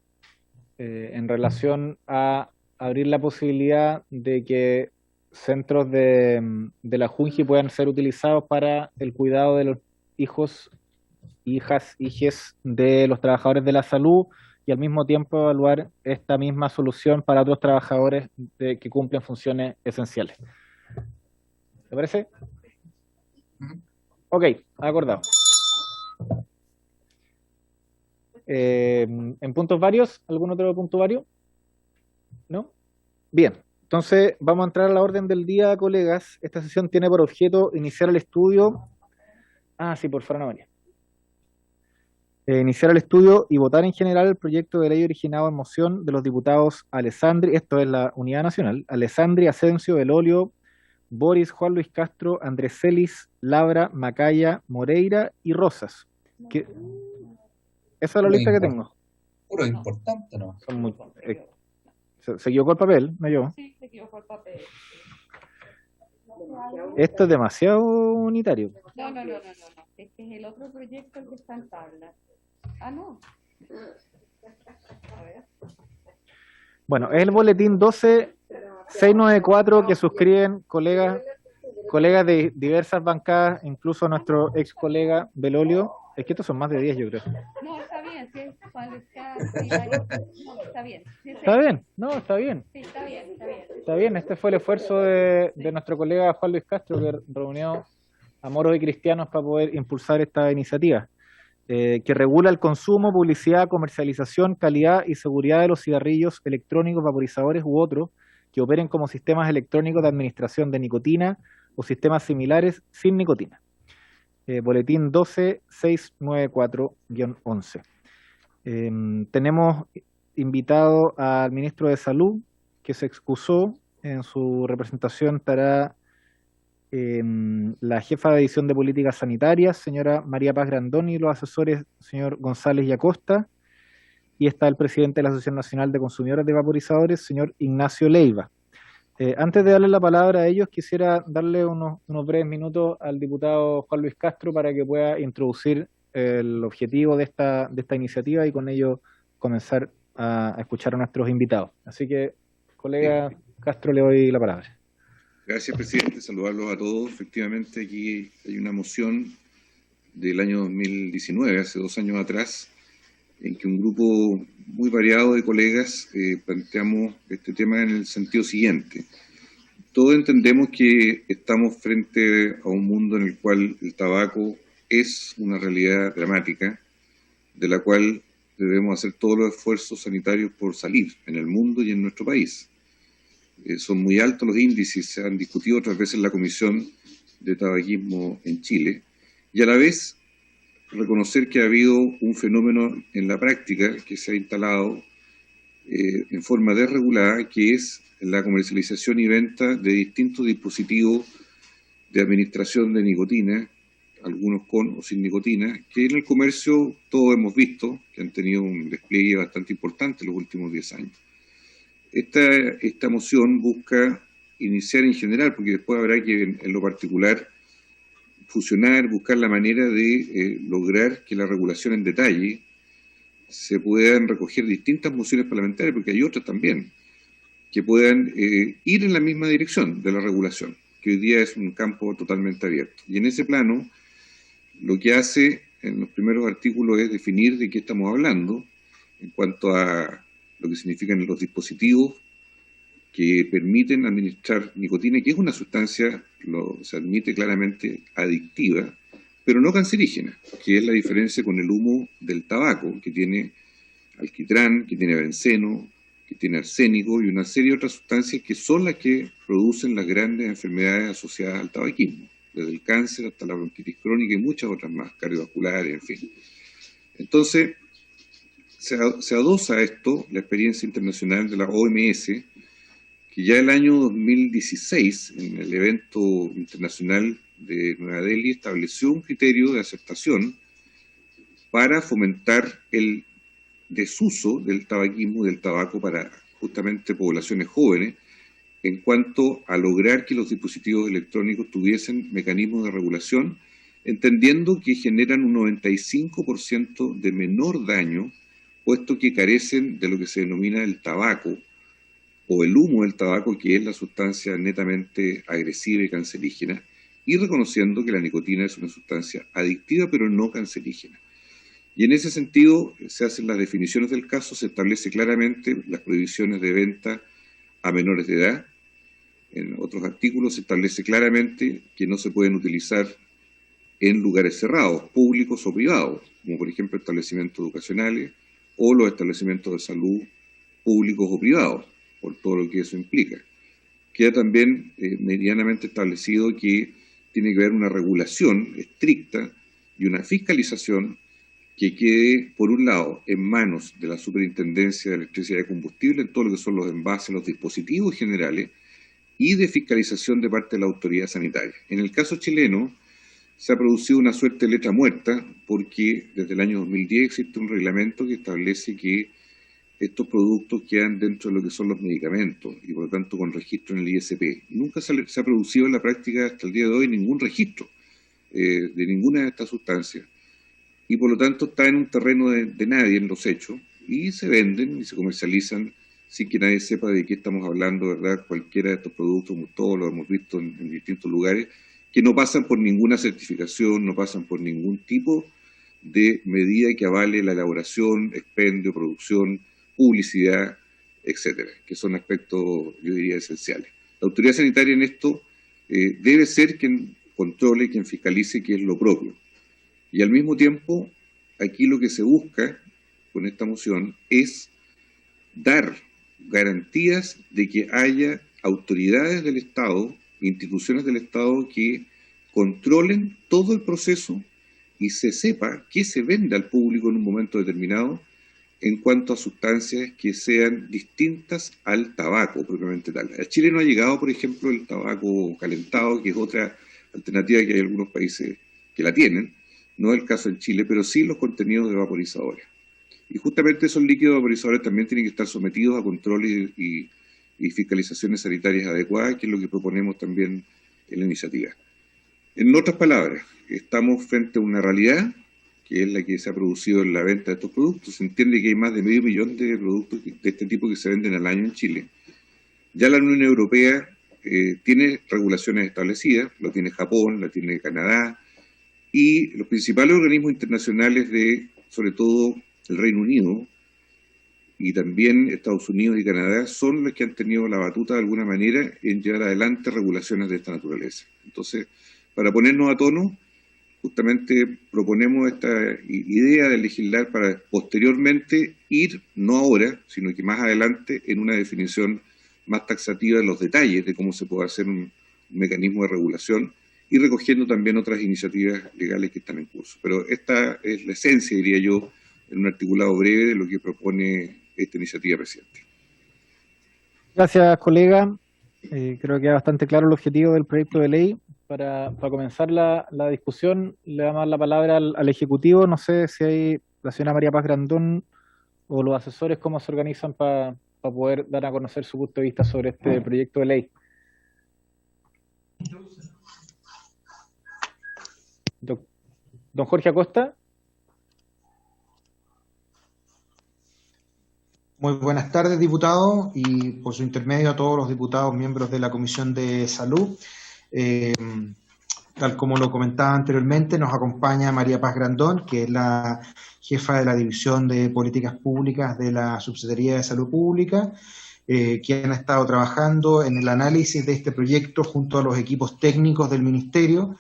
A: en relación a abrir la posibilidad de que centros de la Junji puedan ser utilizados para el cuidado de los hijes de los trabajadores de la salud, y al mismo tiempo evaluar esta misma solución para otros trabajadores que cumplen funciones esenciales. ¿Te parece? Ok, acordado. ¿En puntos varios? ¿Algún otro punto vario? ¿No? Bien, entonces vamos a entrar a la orden del día, colegas. Esta sesión tiene por objeto iniciar el estudio. Sí, por favor, María. Iniciar el estudio y votar en general el proyecto de ley originado en moción de los diputados Alessandri, esto es la Unidad Nacional, Alessandri, Asensio, Belolio, Boris, Juan Luis Castro, Andrés Celis, Labra, Macaya, Moreira y Rosas. Esa es la lista que tengo.
F: Puro importante, ¿no?
A: Son muy, se equivocó el papel, no yo.
I: Sí, se equivocó el papel.
A: Esto es demasiado unitario.
I: No. Es que es el otro proyecto el que está en tabla. No. A ver.
A: Bueno, es el boletín 12694 que suscriben colegas de diversas bancadas, incluso nuestro ex colega Belolio. Es que estos son más de 10, yo creo.
I: No, está bien, sí, está bien. Sí,
A: ¿Está bien? No, está bien.
I: Sí, está bien.
A: Está bien, este fue el esfuerzo de nuestro colega Juan Luis Castro, que reunió a moros y cristianos para poder impulsar esta iniciativa, que regula el consumo, publicidad, comercialización, calidad y seguridad de los cigarrillos electrónicos, vaporizadores u otros que operen como sistemas electrónicos de administración de nicotina o sistemas similares sin nicotina. Boletín 12694-11. Tenemos invitado al ministro de Salud, que se excusó. En su representación estará la jefa de División de Políticas Sanitarias, señora María Paz Grandoni, y los asesores, señor González y Acosta, y está el presidente de la Asociación Nacional de Consumidores de Vaporizadores, señor Ignacio Leiva. Antes de darle la palabra a ellos, quisiera darle unos breves minutos al diputado Juan Luis Castro para que pueda introducir el objetivo de esta iniciativa y con ello comenzar a escuchar a nuestros invitados. Así que, colega Castro, le doy la palabra.
J: Gracias, presidente. Saludarlos a todos. Efectivamente, aquí hay una moción del año 2019, hace 2 años atrás, en que un grupo muy variado de colegas planteamos este tema en el sentido siguiente. Todos entendemos que estamos frente a un mundo en el cual el tabaco es una realidad dramática, de la cual debemos hacer todos los esfuerzos sanitarios por salir en el mundo y en nuestro país. Son muy altos los índices, se han discutido otras veces en la Comisión de Tabaquismo en Chile, y a la vez reconocer que ha habido un fenómeno en la práctica que se ha instalado en forma desregulada, que es la comercialización y venta de distintos dispositivos de administración de nicotina, algunos con o sin nicotina, que en el comercio todos hemos visto que han tenido un despliegue bastante importante en los últimos 10 años. Esta moción busca iniciar en general, porque después habrá que en lo particular fusionar, buscar la manera de lograr que la regulación en detalle se puedan recoger distintas mociones parlamentarias, porque hay otras también, que puedan ir en la misma dirección de la regulación, que hoy día es un campo totalmente abierto. Y en ese plano, lo que hace en los primeros artículos es definir de qué estamos hablando en cuanto a lo que significan los dispositivos que permiten administrar nicotina, que es una sustancia, se admite claramente, adictiva, pero no cancerígena, que es la diferencia con el humo del tabaco, que tiene alquitrán, que tiene benceno, que tiene arsénico y una serie de otras sustancias que son las que producen las grandes enfermedades asociadas al tabaquismo, desde el cáncer hasta la bronquitis crónica y muchas otras más, cardiovasculares, en fin. Entonces, se adosa a esto la experiencia internacional de la OMS, que ya el año 2016, en el evento internacional de Nueva Delhi, estableció un criterio de aceptación para fomentar el desuso del tabaquismo y del tabaco para justamente poblaciones jóvenes, en cuanto a lograr que los dispositivos electrónicos tuviesen mecanismos de regulación, entendiendo que generan un 95% de menor daño, puesto que carecen de lo que se denomina el tabaco, o el humo del tabaco, que es la sustancia netamente agresiva y cancerígena, y reconociendo que la nicotina es una sustancia adictiva pero no cancerígena. Y en ese sentido se hacen las definiciones del caso, se establece claramente las prohibiciones de venta a menores de edad. En otros artículos se establece claramente que no se pueden utilizar en lugares cerrados, públicos o privados, como por ejemplo establecimientos educacionales o los establecimientos de salud públicos o privados, por todo lo que eso implica. Queda también medianamente establecido que tiene que haber una regulación estricta y una fiscalización que quede, por un lado, en manos de la Superintendencia de Electricidad y Combustible, en todo lo que son los envases, los dispositivos generales, y de fiscalización de parte de la autoridad sanitaria. En el caso chileno, se ha producido una suerte de letra muerta, porque desde el año 2010 existe un reglamento que establece que estos productos quedan dentro de lo que son los medicamentos, y por lo tanto con registro en el ISP. Nunca se ha producido en la práctica hasta el día de hoy ningún registro de ninguna de estas sustancias, y por lo tanto está en un terreno de nadie en los hechos, y se venden y se comercializan sin que nadie sepa de qué estamos hablando, ¿verdad? Cualquiera de estos productos, como todos lo hemos visto en distintos lugares, que no pasan por ninguna certificación, no pasan por ningún tipo de medida que avale la elaboración, expendio, producción, publicidad, etcétera, que son aspectos, yo diría, esenciales. La autoridad sanitaria en esto debe ser quien controle, quien fiscalice qué es lo propio. Y al mismo tiempo, aquí lo que se busca con esta moción es dar garantías de que haya autoridades del Estado, instituciones del Estado que controlen todo el proceso y se sepa qué se vende al público en un momento determinado en cuanto a sustancias que sean distintas al tabaco propiamente tal. A Chile no ha llegado, por ejemplo, el tabaco calentado, que es otra alternativa que hay algunos países que la tienen. No es el caso en Chile, pero sí los contenidos de vaporizadores. Y justamente esos líquidos vaporizadores también tienen que estar sometidos a controles y fiscalizaciones sanitarias adecuadas, que es lo que proponemos también en la iniciativa. En otras palabras, estamos frente a una realidad que es la que se ha producido en la venta de estos productos. Se entiende que hay más de 500.000 de productos de este tipo que se venden al año en Chile. Ya la Unión Europea tiene regulaciones establecidas, lo tiene Japón, la tiene Canadá, y los principales organismos internacionales de, sobre todo, el Reino Unido, y también Estados Unidos y Canadá, son los que han tenido la batuta de alguna manera en llevar adelante regulaciones de esta naturaleza. Entonces, para ponernos a tono, justamente proponemos esta idea de legislar para posteriormente ir, no ahora, sino que más adelante, en una definición más taxativa de los detalles de cómo se puede hacer un mecanismo de regulación y recogiendo también otras iniciativas legales que están en curso. Pero esta es la esencia, diría yo, en un articulado breve de lo que propone esta iniciativa, presidente.
A: Gracias, colega. Creo que es bastante claro el objetivo del proyecto de ley. Para comenzar la discusión, le damos la palabra al Ejecutivo. No sé si hay la señora María Paz Grandón o los asesores, cómo se organizan para poder dar a conocer su punto de vista sobre este proyecto de ley. Don Jorge Acosta.
K: Muy buenas tardes, diputado, y por su intermedio a todos los diputados miembros de la Comisión de Salud. Tal como lo comentaba anteriormente, nos acompaña María Paz Grandón, que es la jefa de la División de Políticas Públicas de la Subsecretaría de Salud Pública, quien ha estado trabajando en el análisis de este proyecto junto a los equipos técnicos del Ministerio.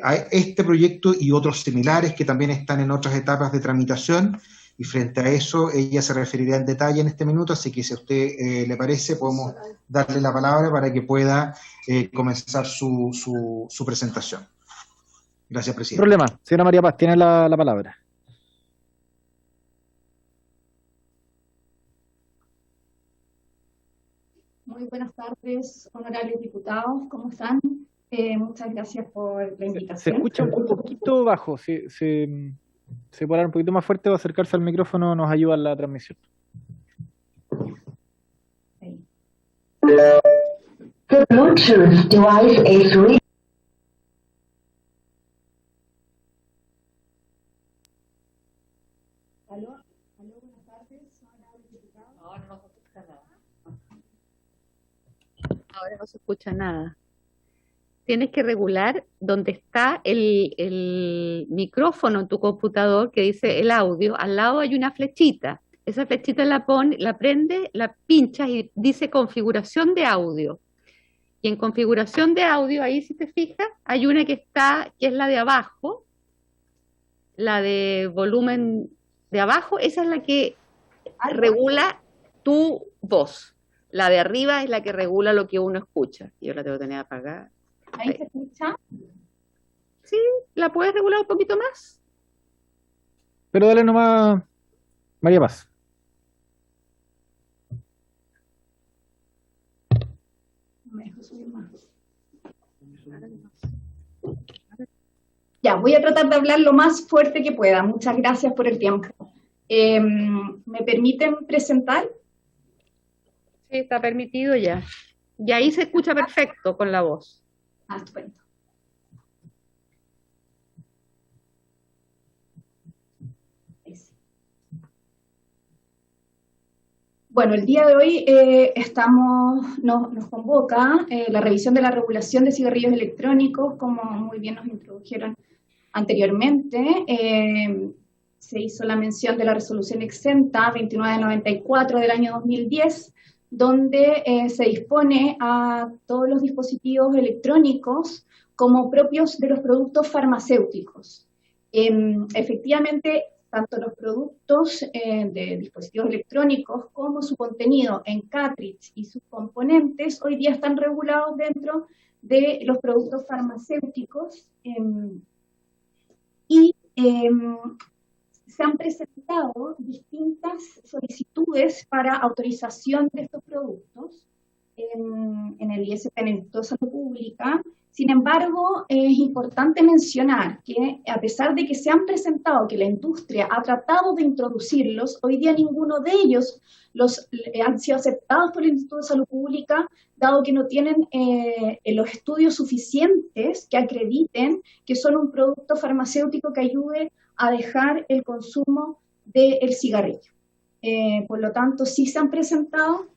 K: A este proyecto y otros similares que también están en otras etapas de tramitación, Y frente a eso, ella se referirá en detalle en este minuto, así que si a usted le parece, podemos darle la palabra para que pueda comenzar su presentación. Gracias, presidente.
A: Problema. Señora María Paz, tiene la palabra.
L: Muy buenas tardes, honorables diputados, ¿cómo están? Muchas gracias por la invitación.
A: Se escucha un poquito bajo, se puede hablar un poquito más fuerte o acercarse al micrófono nos ayuda en la transmisión.
M: The Bluetooth device is ready.
L: Aló, buenas tardes, honorables diputados.
B: Ahora no se escucha nada. Ahora no se escucha nada. Tienes que regular donde está el micrófono en tu computador que dice el audio. Al lado hay una flechita. Esa flechita la prende, la pinchas y dice configuración de audio. Y en configuración de audio, ahí si te fijas, hay una que es la de abajo, la de volumen de abajo, esa es la que regula tu voz. La de arriba es la que regula lo que uno escucha. Yo la tengo que tener apagada.
L: ¿Ahí se escucha?
B: Sí, ¿la puedes regular un poquito más?
A: Pero dale nomás, María Paz.
L: Me dejo subir más. Ya, voy a tratar de hablar lo más fuerte que pueda. Muchas gracias por el tiempo. ¿Me permiten presentar?
B: Sí, está permitido ya. Y ahí se escucha perfecto con la voz.
L: Ah, estupendo. Bueno, el día de hoy nos convoca la revisión de la regulación de cigarrillos electrónicos, como muy bien nos introdujeron anteriormente. Se hizo la mención de la resolución exenta 2994 del año 2010, donde se dispone a todos los dispositivos electrónicos como propios de los productos farmacéuticos. Efectivamente, tanto los productos de dispositivos electrónicos como su contenido en cartridge y sus componentes hoy día están regulados dentro de los productos farmacéuticos se han presentado distintas solicitudes para autorización de estos productos en el ISP, en el Instituto de Salud Pública. Sin embargo, es importante mencionar que a pesar de que se han presentado, que la industria ha tratado de introducirlos, hoy día ninguno de ellos han sido aceptados por el Instituto de Salud Pública, dado que no tienen los estudios suficientes que acrediten que son un producto farmacéutico que ayude a dejar el consumo del cigarrillo. Por lo tanto, sí se han presentado,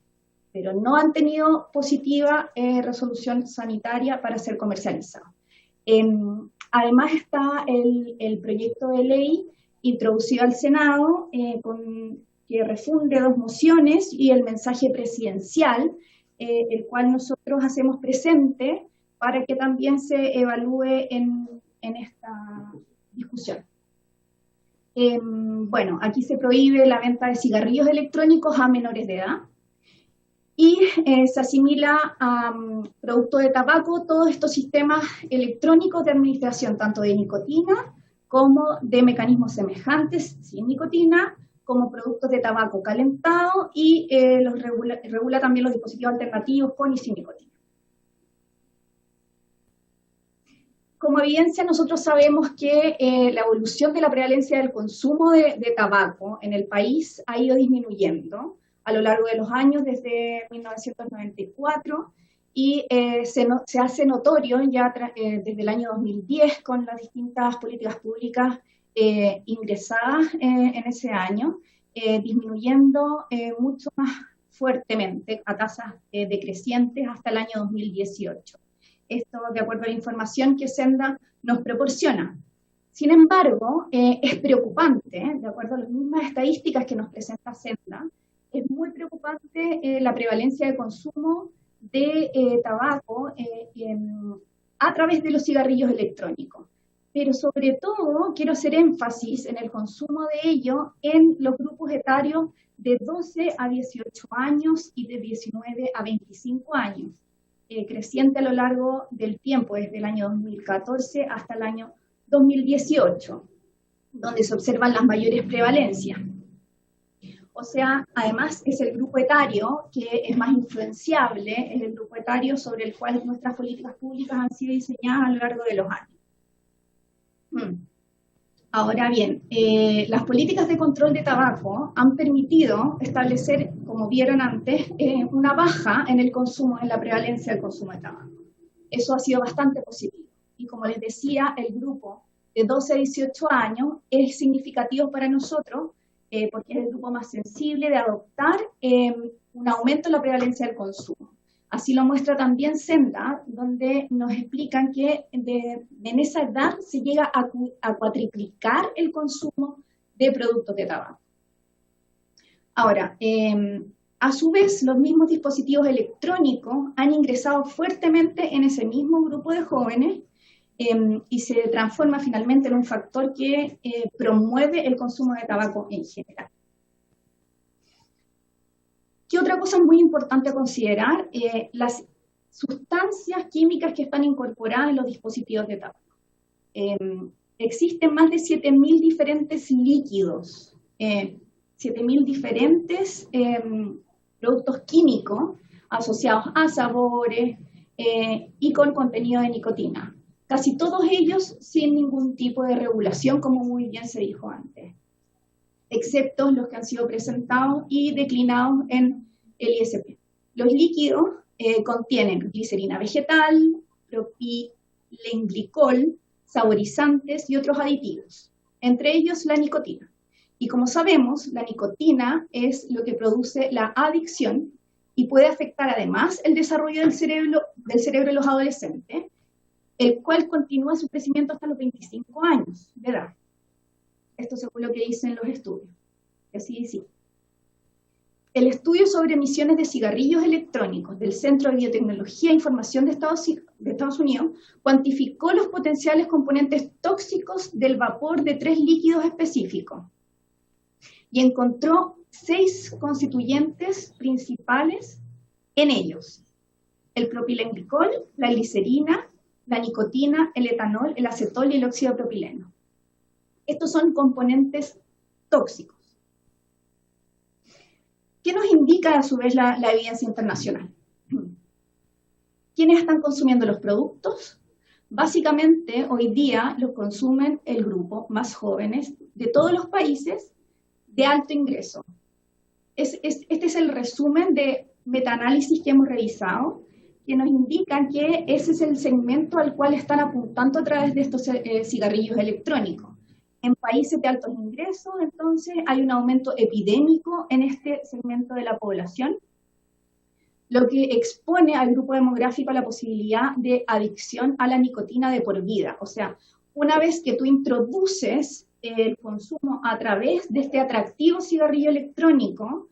L: pero no han tenido positiva resolución sanitaria para ser comercializados. Además está el proyecto de ley introducido al Senado, que refunde 2 mociones y el mensaje presidencial, el cual nosotros hacemos presente para que también se evalúe en esta discusión. Bueno, aquí se prohíbe la venta de cigarrillos electrónicos a menores de edad y se asimila a productos de tabaco todos estos sistemas electrónicos de administración, tanto de nicotina como de mecanismos semejantes sin nicotina, como productos de tabaco calentado y regula también los dispositivos alternativos con y sin nicotina. Como evidencia, nosotros sabemos que la evolución de la prevalencia del consumo de tabaco en el país ha ido disminuyendo a lo largo de los años, desde 1994, y se hace notorio ya desde el año 2010 con las distintas políticas públicas ingresadas en ese año, disminuyendo mucho más fuertemente a tasas decrecientes hasta el año 2018. Esto de acuerdo a la información que Senda nos proporciona. Sin embargo, es preocupante, de acuerdo a las mismas estadísticas que nos presenta Senda, es muy preocupante la prevalencia de consumo de tabaco a través de los cigarrillos electrónicos. pero sobre todo quiero hacer énfasis en el consumo de ello en los grupos etarios de 12 a 18 años y de 19 a 25 años, creciente a lo largo del tiempo, desde el año 2014 hasta el año 2018, donde se observan las mayores prevalencias. O sea, además es el grupo etario que es más influenciable, es el grupo etario sobre el cual nuestras políticas públicas han sido diseñadas a lo largo de los años. Ahora bien, las políticas de control de tabaco han permitido establecer, como vieron antes, una baja en el consumo, en la prevalencia del consumo de tabaco. Eso ha sido bastante positivo. Y como les decía, el grupo de 12 a 18 años es significativo para nosotros, porque es el grupo más sensible de adoptar un aumento en la prevalencia del consumo. Así lo muestra también Senda, donde nos explican que en esa edad se llega a cuatriplicar el consumo de productos de tabaco. Ahora, a su vez, los mismos dispositivos electrónicos han ingresado fuertemente en ese mismo grupo de jóvenes y se transforma finalmente en un factor que promueve el consumo de tabaco en general. ¿Qué otra cosa es muy importante a considerar? Las sustancias químicas que están incorporadas en los dispositivos de tabaco. Existen más de 7.000 diferentes líquidos, 7.000 diferentes productos químicos asociados a sabores y con contenido de nicotina. Casi todos ellos sin ningún tipo de regulación, como muy bien se dijo antes, excepto los que han sido presentados y declinados en el ISP. Los líquidos contienen glicerina vegetal, propilenglicol, saborizantes y otros aditivos, entre ellos la nicotina. Y como sabemos, la nicotina es lo que produce la adicción y puede afectar además el desarrollo del cerebro de los adolescentes, el cual continúa su crecimiento hasta los 25 años de edad. Esto según lo que dicen los estudios. Así dice. El estudio sobre emisiones de cigarrillos electrónicos del Centro de Biotecnología e Información de Estados Unidos cuantificó los potenciales componentes tóxicos del vapor de 3 líquidos específicos y encontró 6 constituyentes principales en ellos: el propilenglicol, la glicerina, la nicotina, el etanol, el acetol y el óxido de propileno. Estos son componentes tóxicos. ¿Qué nos indica a su vez la evidencia internacional? ¿Quiénes están consumiendo los productos? Básicamente, hoy día los consumen el grupo más jóvenes de todos los países de alto ingreso. Este es el resumen de metaanálisis que hemos revisado, que nos indican que ese es el segmento al cual están apuntando a través de estos cigarrillos electrónicos. En países de altos ingresos, entonces, hay un aumento epidémico en este segmento de la población, lo que expone al grupo demográfico a la posibilidad de adicción a la nicotina de por vida. O sea, una vez que tú introduces el consumo a través de este atractivo cigarrillo electrónico,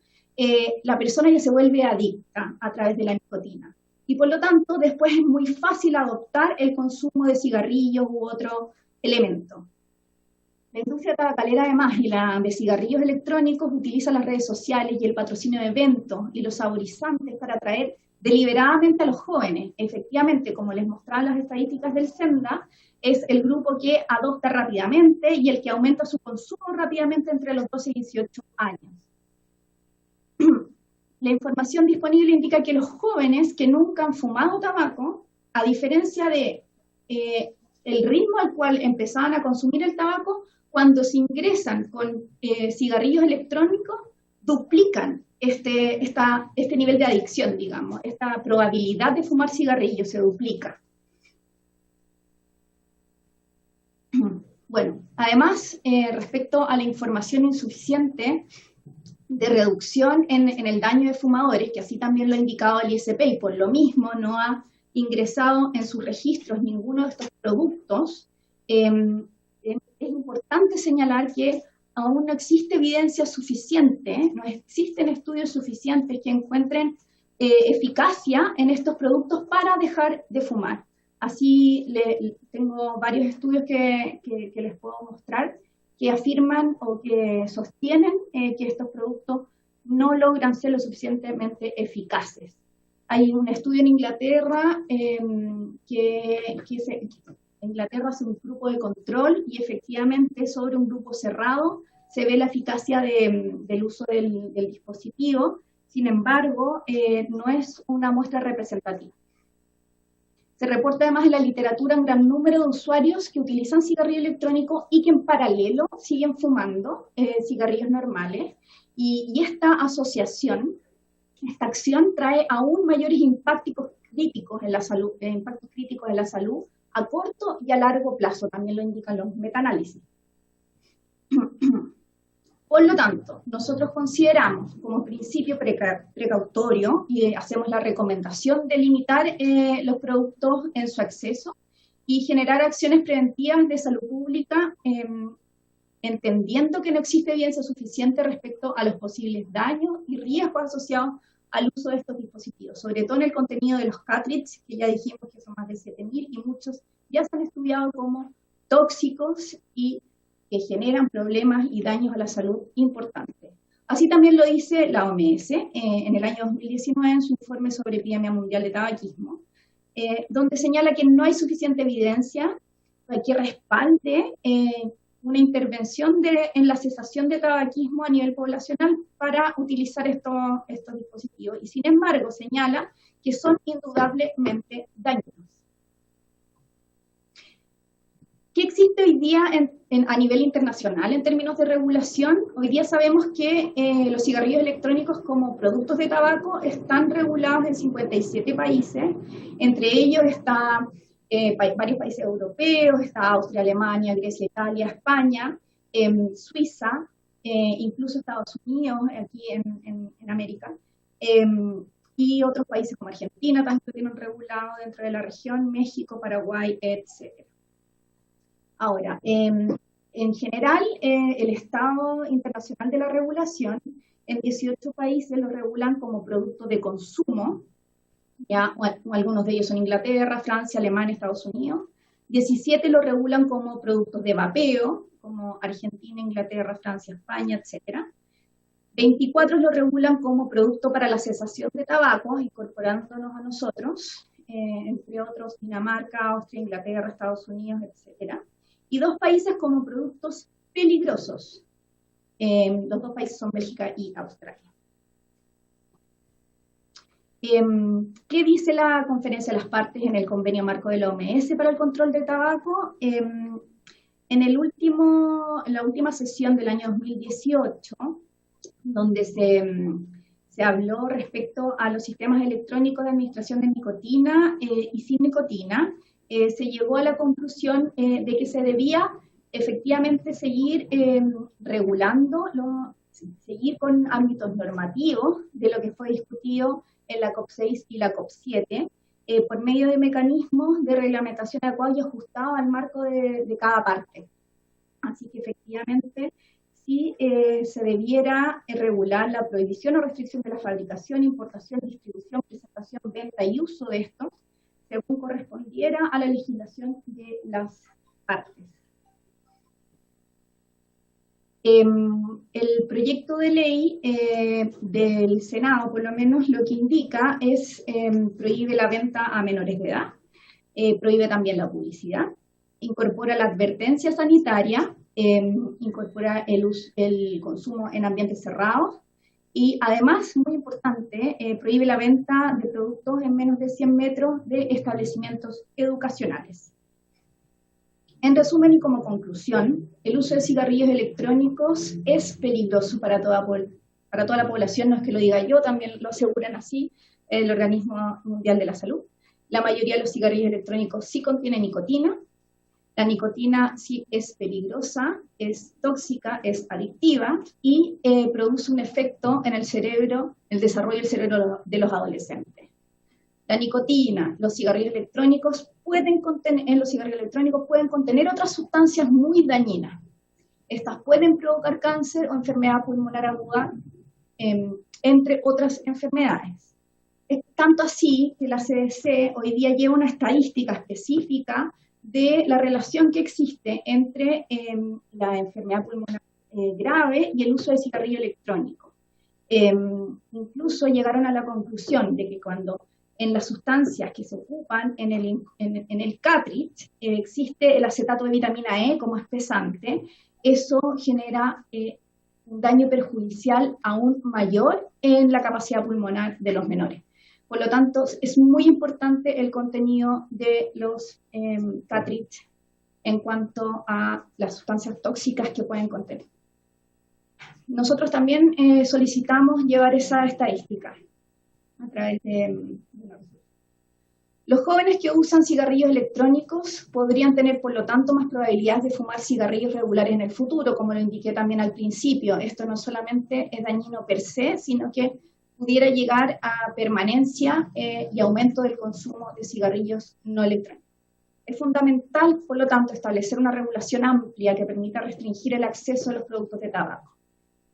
L: la persona ya se vuelve adicta a través de la nicotina. Y por lo tanto, después es muy fácil adoptar el consumo de cigarrillos u otro elemento. La industria tabacalera, además, y la de cigarrillos electrónicos, utiliza las redes sociales y el patrocinio de eventos y los saborizantes para atraer deliberadamente a los jóvenes. Efectivamente, como les mostraban las estadísticas del Senda, es el grupo que adopta rápidamente y el que aumenta su consumo rápidamente entre los 12 y 18 años. La información disponible indica que los jóvenes que nunca han fumado tabaco, a diferencia de el ritmo al cual empezaban a consumir el tabaco, cuando se ingresan con cigarrillos electrónicos, duplican este nivel de adicción, digamos. Esta probabilidad de fumar cigarrillos se duplica. Bueno, además, respecto a la información insuficiente de reducción en el daño de fumadores, que así también lo ha indicado el ISP, y por lo mismo no ha ingresado en sus registros ninguno de estos productos, es importante señalar que aún no existe evidencia suficiente, no existen estudios suficientes que encuentren eficacia en estos productos para dejar de fumar. Así tengo varios estudios que les puedo mostrar que afirman o que sostienen que estos productos no logran ser lo suficientemente eficaces. Hay un estudio en Inglaterra Inglaterra hace un grupo de control y efectivamente sobre un grupo cerrado se ve la eficacia del uso del dispositivo. Sin embargo, no es una muestra representativa. Se reporta además en la literatura un gran número de usuarios que utilizan cigarrillo electrónico y que en paralelo siguen fumando cigarrillos normales. Y esta asociación, esta acción trae aún mayores impactos críticos en la salud, a corto y a largo plazo, también lo indican los metaanálisis. Por lo tanto, nosotros consideramos como principio precautorio y hacemos la recomendación de limitar los productos en su acceso y generar acciones preventivas de salud pública, entendiendo que no existe evidencia suficiente respecto a los posibles daños y riesgos asociados al uso de estos dispositivos, sobre todo en el contenido de los cartridges, que ya dijimos que son más de 7.000 y muchos ya se han estudiado como tóxicos y que generan problemas y daños a la salud importantes. Así también lo dice la OMS en el año 2019 en su informe sobre epidemia mundial de tabaquismo, donde señala que no hay suficiente evidencia que respalde una intervención en la cesación de tabaquismo a nivel poblacional para utilizar estos dispositivos. Y sin embargo señala que son indudablemente dañinos. ¿Qué existe hoy día a nivel internacional en términos de regulación? Hoy día sabemos que los cigarrillos electrónicos como productos de tabaco están regulados en 57 países, entre ellos están varios países europeos, está Austria, Alemania, Grecia, Italia, España, Suiza, incluso Estados Unidos, aquí en América, y otros países como Argentina también lo tienen regulado dentro de la región, México, Paraguay, etc. Ahora, en general, el estado internacional de la regulación, en 18 países lo regulan como producto de consumo, ya, o algunos de ellos son Inglaterra, Francia, Alemania, Estados Unidos. 17 lo regulan como productos de vapeo, como Argentina, Inglaterra, Francia, España, etc. 24 lo regulan como producto para la cesación de tabaco, incorporándonos a nosotros, entre otros Dinamarca, Austria, Inglaterra, Estados Unidos, etc. Y 2 países como productos peligrosos. Los 2 países son Bélgica y Australia. ¿Qué dice la Conferencia de las Partes en el convenio marco de la OMS para el control del tabaco? En la última sesión del año 2018, donde se habló respecto a los sistemas electrónicos de administración de nicotina y sin nicotina, se llegó a la conclusión de que se debía efectivamente seguir regulando, seguir con ámbitos normativos de lo que fue discutido en la COP6 y la COP7, por medio de mecanismos de reglamentación adecuados y ajustados al marco de cada parte. Así que efectivamente sí se debiera regular la prohibición o restricción de la fabricación, importación, distribución, presentación, venta y uso de estos, según correspondiera a la legislación de las partes. El proyecto de ley del Senado, por lo menos, lo que indica es prohíbe la venta a menores de edad, prohíbe también la publicidad, incorpora la advertencia sanitaria, incorpora el consumo en ambientes cerrados y además, muy importante, prohíbe la venta de productos en menos de 100 metros de establecimientos educacionales. En resumen y como conclusión, el uso de cigarrillos electrónicos es peligroso para toda la población, no es que lo diga yo, también lo aseguran así el Organismo Mundial de la Salud. La mayoría de los cigarrillos electrónicos sí contienen nicotina. La nicotina sí es peligrosa, es tóxica, es adictiva y produce un efecto en el cerebro, el desarrollo del cerebro de los adolescentes. La nicotina, los cigarrillos electrónicos pueden contener otras sustancias muy dañinas. Estas pueden provocar cáncer o enfermedad pulmonar aguda, entre otras enfermedades. Es tanto así que la CDC hoy día lleva una estadística específica de la relación que existe entre la enfermedad pulmonar grave y el uso de cigarrillo electrónico. Incluso llegaron a la conclusión de que cuando en las sustancias que se ocupan en el cartridge existe el acetato de vitamina E como espesante, eso genera un daño perjudicial aún mayor en la capacidad pulmonar de los menores. Por lo tanto, es muy importante el contenido de los cartridge en cuanto a las sustancias tóxicas que pueden contener. Nosotros también solicitamos llevar esa estadística a través de los jóvenes que usan cigarrillos electrónicos podrían tener, por lo tanto, más probabilidades de fumar cigarrillos regulares en el futuro, como lo indiqué también al principio. Esto no solamente es dañino per se, sino que pudiera llegar a permanencia y aumento del consumo de cigarrillos no electrónicos. Es fundamental, por lo tanto, establecer una regulación amplia que permita restringir el acceso a los productos de tabaco.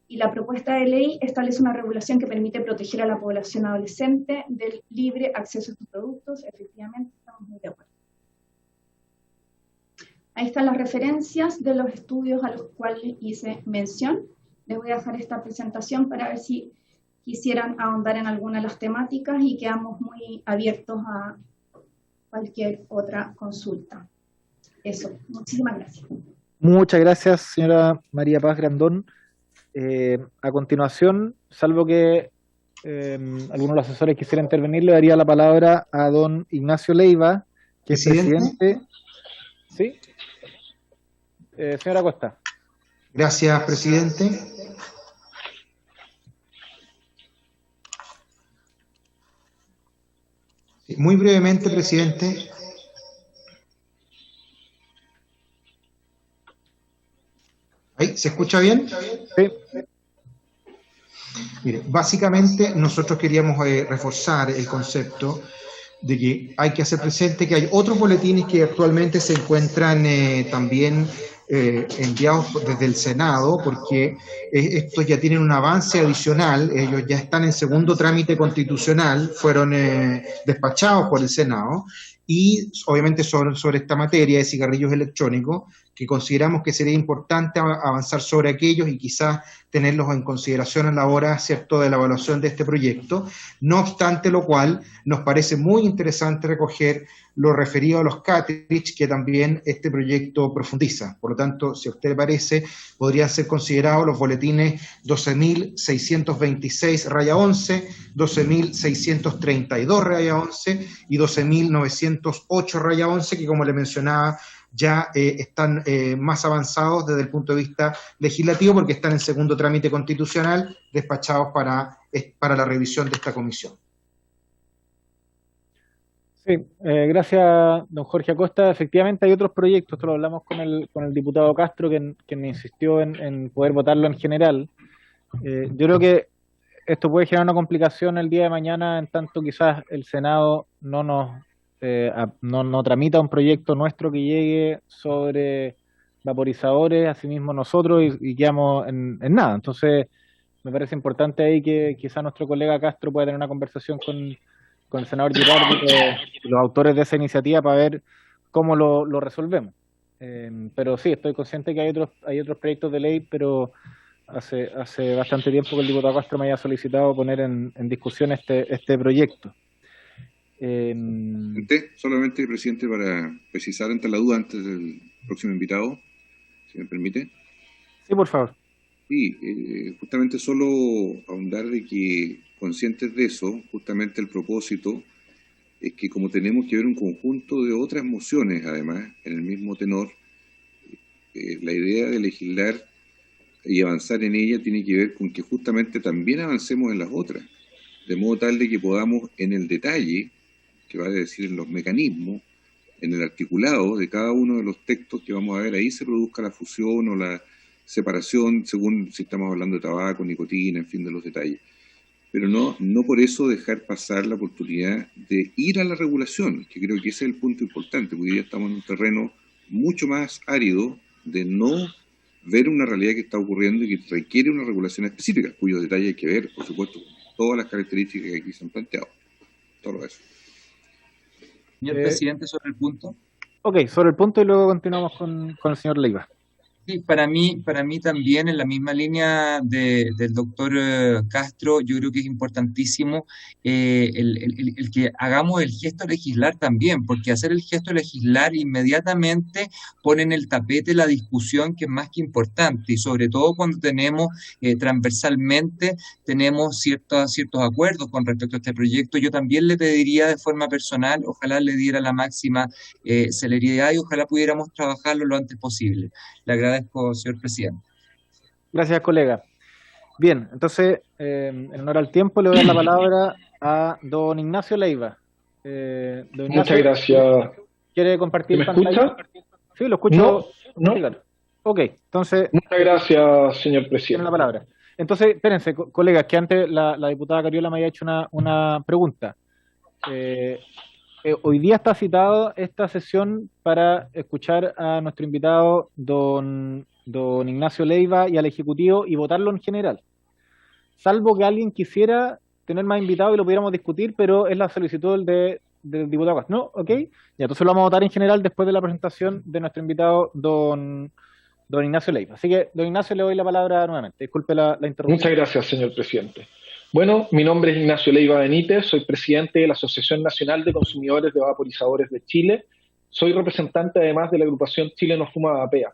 L: Y la propuesta de ley establece una regulación que permite proteger a la población adolescente del libre acceso a estos productos. Efectivamente, estamos muy de acuerdo. Ahí están las referencias de los estudios a los cuales hice mención. Les voy a dejar esta presentación para ver si quisieran ahondar en alguna de las temáticas y quedamos muy abiertos a cualquier otra consulta. Eso, muchísimas gracias.
A: Muchas gracias, señora María Paz Grandón. A continuación, salvo que algunos de los asesores quisieran intervenir, le daría la palabra a don Ignacio Leiva, que es presidente. ¿Sí? Señora Costa.
K: Gracias, presidente. Muy brevemente, presidente. ¿Ahí? ¿Se escucha bien?
A: Sí.
K: Mire, básicamente nosotros queríamos reforzar el concepto de que hay que hacer presente que hay otros boletines que actualmente se encuentran también enviados desde el Senado, porque estos ya tienen un avance adicional, ellos ya están en segundo trámite constitucional, fueron despachados por el Senado, y obviamente sobre esta materia de cigarrillos electrónicos, que consideramos que sería importante avanzar sobre aquellos y quizás tenerlos en consideración a la hora, ¿cierto?, de la evaluación de este proyecto. No obstante lo cual, nos parece muy interesante recoger lo referido a los cartridge, que también este proyecto profundiza. Por lo tanto, si a usted le parece, podrían ser considerados los boletines 12.626-11, 12.632-11 y 12.908-11, que como le mencionaba, ya están más avanzados desde el punto de vista legislativo porque están en segundo trámite constitucional despachados para la revisión de esta comisión.
A: Sí, gracias, don Jorge Acosta. Efectivamente hay otros proyectos, esto lo hablamos con el diputado Castro, que me insistió en poder votarlo en general. Yo creo que esto puede generar una complicación el día de mañana, en tanto quizás el Senado no tramita un proyecto nuestro que llegue sobre vaporizadores, asimismo nosotros, y quedamos en nada. Entonces, me parece importante ahí que quizás nuestro colega Castro pueda tener una conversación con el senador Girardi, los autores de esa iniciativa, para ver cómo lo resolvemos. Pero sí, estoy consciente que hay otros proyectos de ley, pero hace bastante tiempo que el diputado Castro me haya solicitado poner en discusión este proyecto.
J: Solamente, presidente, para precisar ante la duda antes del próximo invitado, si me permite.
A: Sí, por favor.
J: Sí, justamente solo ahondar de que, conscientes de eso, justamente el propósito es que como tenemos que ver un conjunto de otras mociones, además, en el mismo tenor, la idea de legislar y avanzar en ella tiene que ver con que justamente también avancemos en las otras, de modo tal de que podamos en el detalle, que va a decir en los mecanismos, en el articulado de cada uno de los textos que vamos a ver ahí, se produzca la fusión o la separación, según si estamos hablando de tabaco, nicotina, en fin, de los detalles. Pero no por eso dejar pasar la oportunidad de ir a la regulación, que creo que ese es el punto importante, porque hoy día estamos en un terreno mucho más árido de no ver una realidad que está ocurriendo y que requiere una regulación específica, cuyos detalles hay que ver, por supuesto, todas las características que aquí se han planteado. Todo eso.
F: Señor presidente, sobre el punto.
A: Ok, sobre el punto y luego continuamos con el señor Leiva.
F: Sí, para mí también, en la misma línea del doctor Castro, yo creo que es importantísimo el que hagamos el gesto legislar también, porque hacer el gesto legislar inmediatamente pone en el tapete la discusión, que es más que importante, y sobre todo cuando tenemos transversalmente ciertos acuerdos con respecto a este proyecto. Yo también le pediría de forma personal, ojalá le diera la máxima celeridad y ojalá pudiéramos trabajarlo lo antes posible. Le agradezco, señor presidente.
A: Gracias, colega. Bien, entonces, en honor al tiempo, le doy la palabra a don Ignacio Leiva. Don Ignacio,
N: muchas gracias.
A: ¿Quiere compartir
N: ¿Me
A: pantalla?
N: escucha?
A: Sí, lo escucho.
N: No.
A: Ok, entonces...
N: Muchas gracias, señor presidente.
A: Tiene la palabra. Entonces, espérense, colegas, que antes la diputada Cariola me había hecho una pregunta. Hoy día está citado esta sesión para escuchar a nuestro invitado, don Ignacio Leiva, y al Ejecutivo y votarlo en general. Salvo que alguien quisiera tener más invitados y lo pudiéramos discutir, pero es la solicitud del diputado Castro. ¿No? ¿Ok? Ya, entonces lo vamos a votar en general después de la presentación de nuestro invitado, don Ignacio Leiva. Así que, don Ignacio, le doy la palabra nuevamente. Disculpe la interrupción.
N: Muchas gracias, señor presidente. Bueno, mi nombre es Ignacio Leiva Benítez, soy presidente de la Asociación Nacional de Consumidores de Vaporizadores de Chile. Soy representante además de la agrupación Chile no fuma vapea.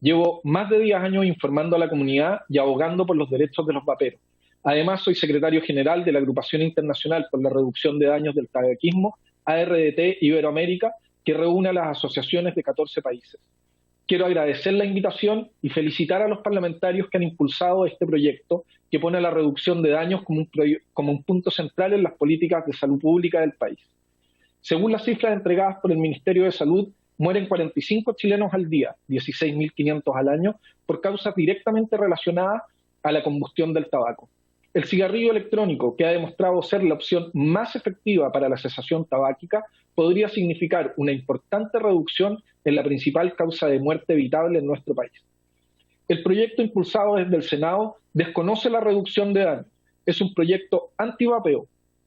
N: Llevo más de 10 años informando a la comunidad y abogando por los derechos de los vaperos. Además, soy secretario general de la Agrupación Internacional por la Reducción de Daños del Tabaquismo, ARDT Iberoamérica, que reúne a las asociaciones de 14 países. Quiero agradecer la invitación y felicitar a los parlamentarios que han impulsado este proyecto que pone la reducción de daños como un punto central en las políticas de salud pública del país. Según las cifras entregadas por el Ministerio de Salud, mueren 45 chilenos al día, 16.500 al año, por causas directamente relacionadas a la combustión del tabaco. El cigarrillo electrónico, que ha demostrado ser la opción más efectiva para la cesación tabáquica, podría significar una importante reducción en la principal causa de muerte evitable en nuestro país. El proyecto impulsado desde el Senado desconoce la reducción de daños. Es un proyecto antivapeo,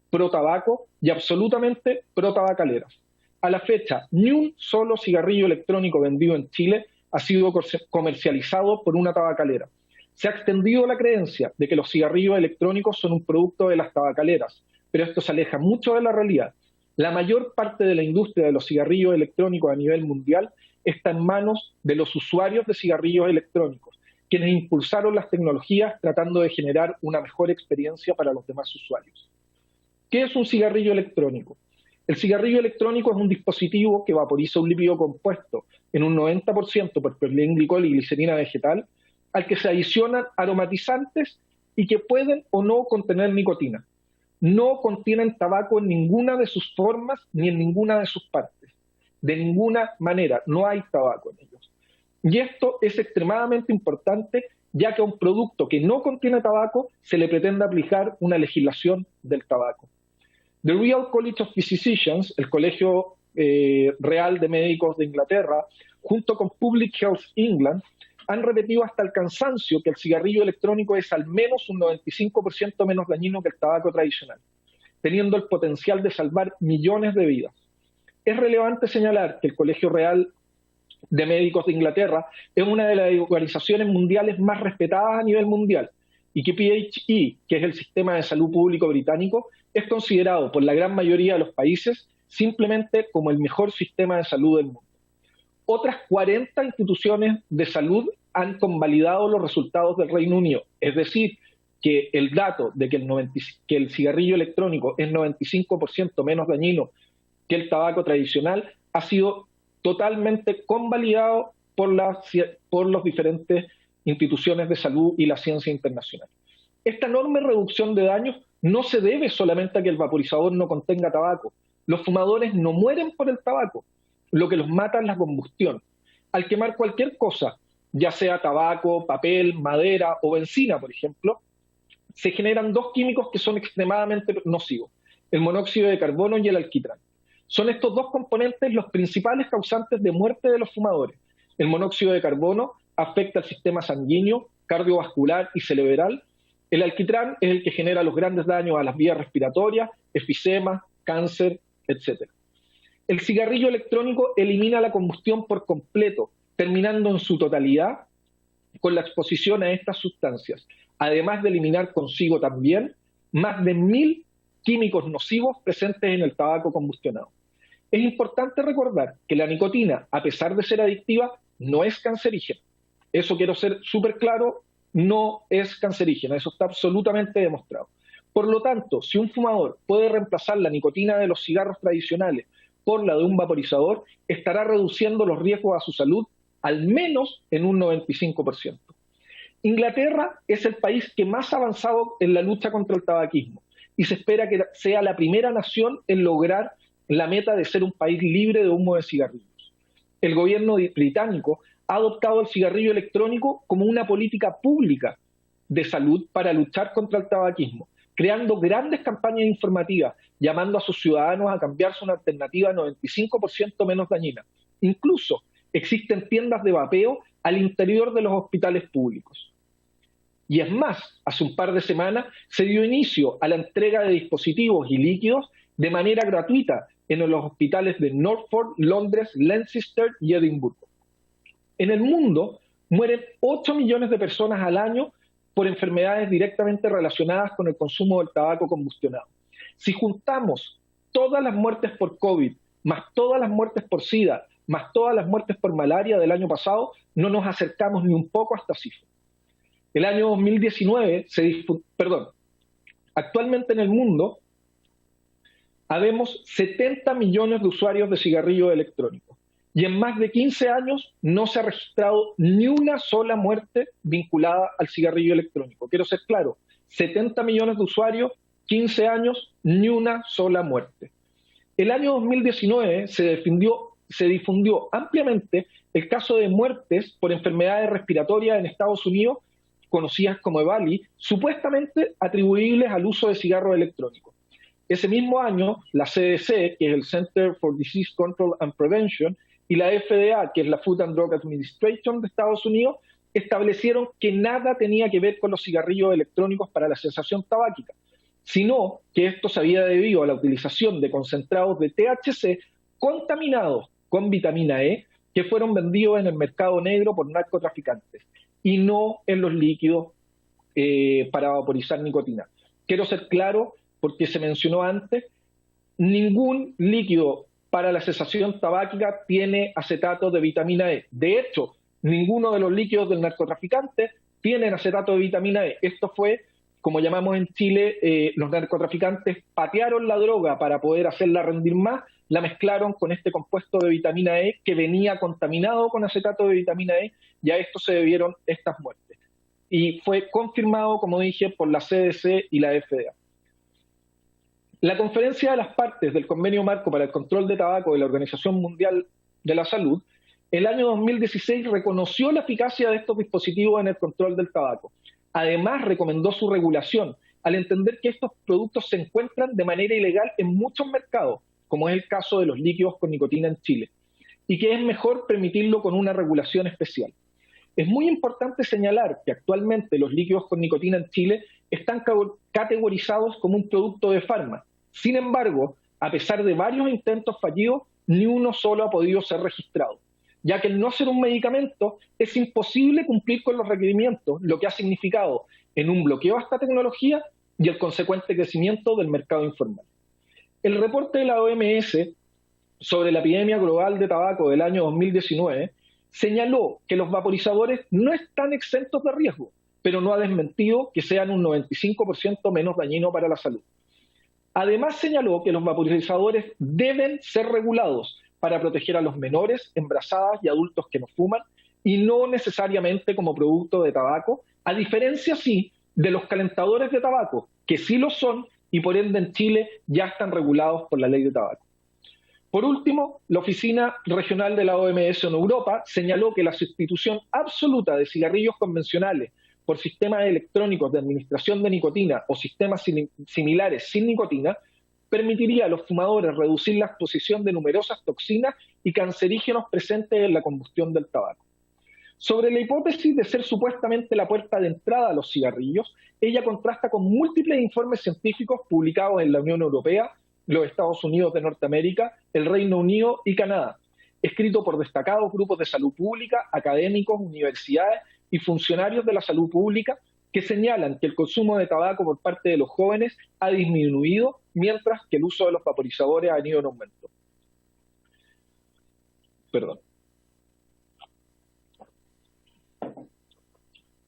N: pro tabaco y absolutamente pro tabacaleras. A la fecha, ni un solo cigarrillo electrónico vendido en Chile ha sido comercializado por una tabacalera. Se ha extendido la creencia de que los cigarrillos electrónicos son un producto de las tabacaleras, pero esto se aleja mucho de la realidad. La mayor parte de la industria de los cigarrillos electrónicos a nivel mundial está en manos de los usuarios de cigarrillos electrónicos, quienes impulsaron las tecnologías tratando de generar una mejor experiencia para los demás usuarios. ¿Qué es un cigarrillo electrónico? El cigarrillo electrónico es un dispositivo que vaporiza un líquido compuesto en un 90% por propilenglicol y glicerina vegetal, al que se adicionan aromatizantes y que pueden o no contener nicotina. No contienen tabaco en ninguna de sus formas ni en ninguna de sus partes. De ninguna manera, no hay tabaco en ellos. Y esto es extremadamente importante, ya que a un producto que no contiene tabaco se le pretende aplicar una legislación del tabaco. The Royal College of Physicians, el Colegio Real de Médicos de Inglaterra, junto con Public Health England, han repetido hasta el cansancio que el cigarrillo electrónico es al menos un 95% menos dañino que el tabaco tradicional, teniendo el potencial de salvar millones de vidas. Es relevante señalar que el Colegio Real de Médicos de Inglaterra es una de las organizaciones mundiales más respetadas a nivel mundial y que PHE, que es el sistema de salud público británico, es considerado por la gran mayoría de los países simplemente como el mejor sistema de salud del mundo. Otras 40 instituciones de salud han convalidado los resultados del Reino Unido, es decir, que el dato de que el cigarrillo electrónico es 95% menos dañino que el tabaco tradicional ha sido totalmente convalidado por las diferentes instituciones de salud y la ciencia internacional. Esta enorme reducción de daños no se debe solamente a que el vaporizador no contenga tabaco. Los fumadores no mueren por el tabaco, lo que los mata es la combustión. Al quemar cualquier cosa, ya sea tabaco, papel, madera o benzina, por ejemplo, se generan dos químicos que son extremadamente nocivos, el monóxido de carbono y el alquitrán. Son estos dos componentes los principales causantes de muerte de los fumadores. El monóxido de carbono afecta al sistema sanguíneo, cardiovascular y cerebral. El alquitrán es el que genera los grandes daños a las vías respiratorias, efisema, cáncer, etc. El cigarrillo electrónico elimina la combustión por completo, terminando en su totalidad con la exposición a estas sustancias, además de eliminar consigo también más de 1000 químicos nocivos presentes en el tabaco combustionado. Es importante recordar que la nicotina, a pesar de ser adictiva, no es cancerígena. Eso quiero ser súper claro, no es cancerígena, eso está absolutamente demostrado. Por lo tanto, si un fumador puede reemplazar la nicotina de los cigarros tradicionales por la de un vaporizador, estará reduciendo los riesgos a su salud al menos en un 95%. Inglaterra es el país que más ha avanzado en la lucha contra el tabaquismo y se espera que sea la primera nación en lograr la meta de ser un país libre de humo de cigarrillos. El gobierno británico ha adoptado el cigarrillo electrónico como una política pública de salud para luchar contra el tabaquismo, creando grandes campañas informativas, llamando a sus ciudadanos a cambiarse una alternativa 95% menos dañina. Incluso existen tiendas de vapeo al interior de los hospitales públicos. Y es más, hace un par de semanas se dio inicio a la entrega de dispositivos y líquidos de manera gratuita en los hospitales de Norfolk, Londres, Leicester y Edimburgo. En el mundo mueren 8 millones de personas al año por enfermedades directamente relacionadas con el consumo del tabaco combustionado. Si juntamos todas las muertes por COVID, más todas las muertes por SIDA, más todas las muertes por malaria del año pasado, no nos acercamos ni un poco a esta cifra. El año 2019 actualmente en el mundo habemos 70 millones de usuarios de cigarrillos electrónicos y en más de 15 años no se ha registrado ni una sola muerte vinculada al cigarrillo electrónico. Quiero ser claro, 70 millones de usuarios, 15 años, ni una sola muerte. El año 2019 se difundió ampliamente el caso de muertes por enfermedades respiratorias en Estados Unidos, conocidas como EVALI, supuestamente atribuibles al uso de cigarros electrónicos. Ese mismo año, la CDC, que es el Center for Disease Control and Prevention, y la FDA, que es la Food and Drug Administration de Estados Unidos, establecieron que nada tenía que ver con los cigarrillos electrónicos para la cesación tabáquica, sino que esto se había debido a la utilización de concentrados de THC contaminados con vitamina E que fueron vendidos en el mercado negro por narcotraficantes y no en los líquidos para vaporizar nicotina. Quiero ser claro, porque se mencionó antes, ningún líquido para la cesación tabáquica tiene acetato de vitamina E. De hecho, ninguno de los líquidos del narcotraficante tienen acetato de vitamina E. Esto fue, como llamamos en Chile, los narcotraficantes patearon la droga para poder hacerla rendir más, la mezclaron con este compuesto de vitamina E que venía contaminado con acetato de vitamina E y a esto se debieron estas muertes. Y fue confirmado, como dije, por la CDC y la FDA. La conferencia de las partes del Convenio Marco para el Control de Tabaco de la Organización Mundial de la Salud, el año 2016 reconoció la eficacia de estos dispositivos en el control del tabaco. Además, recomendó su regulación, al entender que estos productos se encuentran de manera ilegal en muchos mercados, como es el caso de los líquidos con nicotina en Chile, y que es mejor permitirlo con una regulación especial. Es muy importante señalar que actualmente los líquidos con nicotina en Chile están categorizados como un producto de farma. Sin embargo, a pesar de varios intentos fallidos, ni uno solo ha podido ser registrado, ya que al no ser un medicamento es imposible cumplir con los requerimientos, lo que ha significado en un bloqueo a esta tecnología y el consecuente crecimiento del mercado informal. El reporte de la OMS sobre la epidemia global de tabaco del año 2019 señaló que los vaporizadores no están exentos de riesgo, pero no ha desmentido que sean un 95% menos dañino para la salud. Además señaló que los vaporizadores deben ser regulados para proteger a los menores, embarazadas y adultos que no fuman, y no necesariamente como producto de tabaco, a diferencia sí de los calentadores de tabaco, que sí lo son y por ende en Chile ya están regulados por la ley de tabaco. Por último, la Oficina Regional de la OMS en Europa señaló que la sustitución absoluta de cigarrillos convencionales por sistemas electrónicos de administración de nicotina o sistemas similares sin nicotina permitiría a los fumadores reducir la exposición de numerosas toxinas y cancerígenos presentes en la combustión del tabaco. Sobre la hipótesis de ser supuestamente la puerta de entrada a los cigarrillos, ella contrasta con múltiples informes científicos publicados en la Unión Europea, los Estados Unidos de Norteamérica, el Reino Unido y Canadá, escrito por destacados grupos de salud pública, académicos, universidades y funcionarios de la salud pública, que señalan que el consumo de tabaco por parte de los jóvenes ha disminuido, mientras que el uso de los vaporizadores ha ido en aumento. Perdón.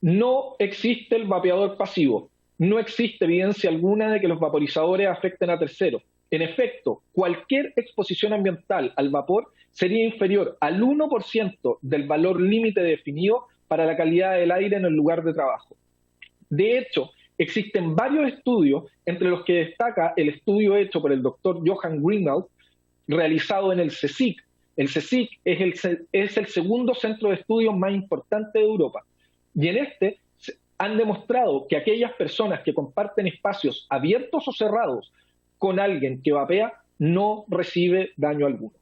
N: No existe el vapeador pasivo. No existe evidencia alguna de que los vaporizadores afecten a terceros. En efecto, cualquier exposición ambiental al vapor sería inferior al 1% del valor límite definido para la calidad del aire en el lugar de trabajo. De hecho, existen varios estudios, entre los que destaca el estudio hecho por el doctor Johan Greenwald, realizado en el CSIC. El CSIC es el segundo centro de estudios más importante de Europa. Y en este han demostrado que aquellas personas que comparten espacios abiertos o cerrados con alguien que vapea no recibe daño alguno.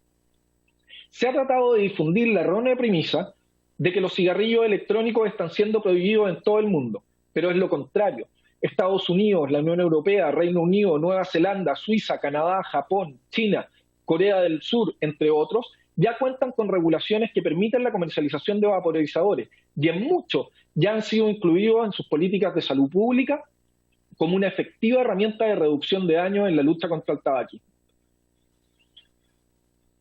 N: Se ha tratado de difundir la errónea premisa de que los cigarrillos electrónicos están siendo prohibidos en todo el mundo, pero es lo contrario. Estados Unidos, la Unión Europea, Reino Unido, Nueva Zelanda, Suiza, Canadá, Japón, China, Corea del Sur, entre otros, ya cuentan con regulaciones que permiten la comercialización de vaporizadores y en muchos ya han sido incluidos en sus políticas de salud pública como una efectiva herramienta de reducción de daños en la lucha contra el tabaquismo.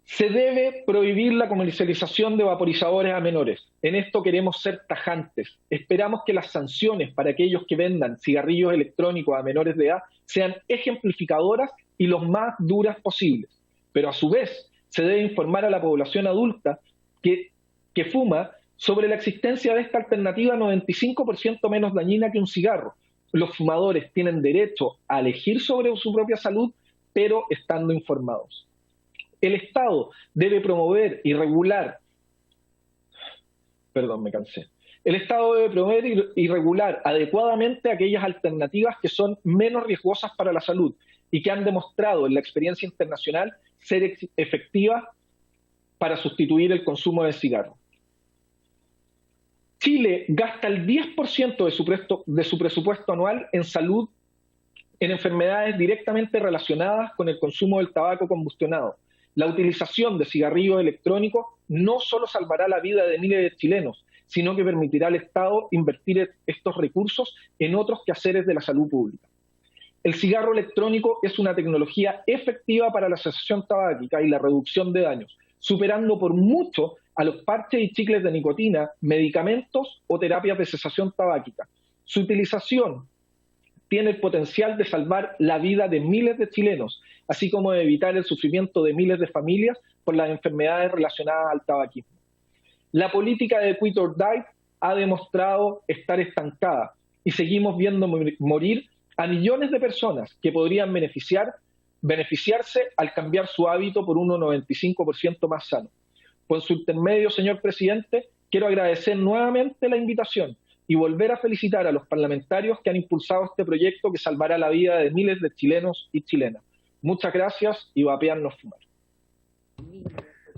N: Se debe prohibir la comercialización de vaporizadores a menores. En esto queremos ser tajantes. Esperamos que las sanciones para aquellos que vendan cigarrillos electrónicos a menores de edad sean ejemplificadoras y los más duras posibles. Pero a su vez, se debe informar a la población adulta que fuma sobre la existencia de esta alternativa 95% menos dañina que un cigarro. Los fumadores tienen derecho a elegir sobre su propia salud, pero estando informados. El Estado debe promover y regular, El Estado debe promover y regular adecuadamente aquellas alternativas que son menos riesgosas para la salud y que han demostrado en la experiencia internacional ser efectivas para sustituir el consumo de cigarros. Chile gasta el 10% de su presupuesto anual en salud, en enfermedades directamente relacionadas con el consumo del tabaco combustionado. La utilización de cigarrillos electrónicos no solo salvará la vida de miles de chilenos, sino que permitirá al Estado invertir estos recursos en otros quehaceres de la salud pública. El cigarro electrónico es una tecnología efectiva para la cesación tabáquica y la reducción de daños, superando por mucho a los parches y chicles de nicotina, medicamentos o terapias de cesación tabáquica. Su utilización tiene el potencial de salvar la vida de miles de chilenos, así como de evitar el sufrimiento de miles de familias por las enfermedades relacionadas al tabaquismo. La política de Quit or Die ha demostrado estar estancada y seguimos viendo morir a millones de personas que podrían beneficiarse al cambiar su hábito por uno 95% más sano. Por su intermedio, señor presidente, quiero agradecer nuevamente la invitación y volver a felicitar a los parlamentarios que han impulsado este proyecto que salvará la vida de miles de chilenos y chilenas. Muchas gracias y vapear no fumar.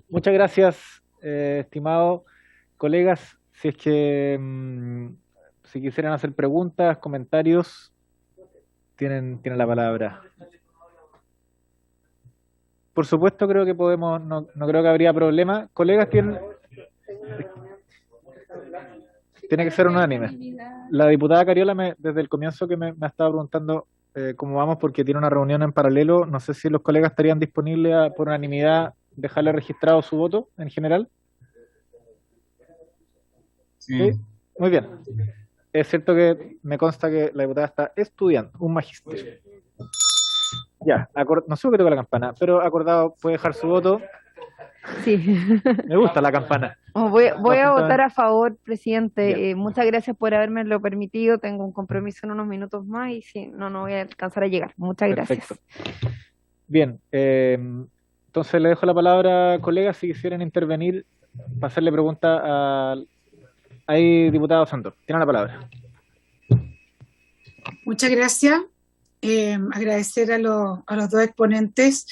A: Muchas gracias, estimados colegas. Si es que si quisieran hacer preguntas, comentarios, tienen la palabra. Por supuesto, creo que podemos, no creo que habría problema. Colegas, tiene que ser unánime. La diputada Cariola, desde el comienzo que me ha estado preguntando cómo vamos, porque tiene una reunión en paralelo. No sé si los colegas estarían disponibles por unanimidad dejarle registrado su voto en general. Sí. Muy bien. Es cierto que me consta que la diputada está estudiando un magisterio. Ya, no sé por qué toca la campana, pero acordado, puede dejar su voto.
H: Sí.
A: Me gusta la campana.
H: Voy a votar a favor, presidente. Muchas gracias por haberme lo permitido. Tengo un compromiso en unos minutos más y si no voy a alcanzar a llegar. Muchas gracias.
A: Perfecto. Bien, entonces le dejo la palabra, colegas, si quisieran intervenir, para hacerle pregunta a... Ahí, diputado Santos, tiene la palabra.
D: Muchas gracias. Agradecer a los dos exponentes.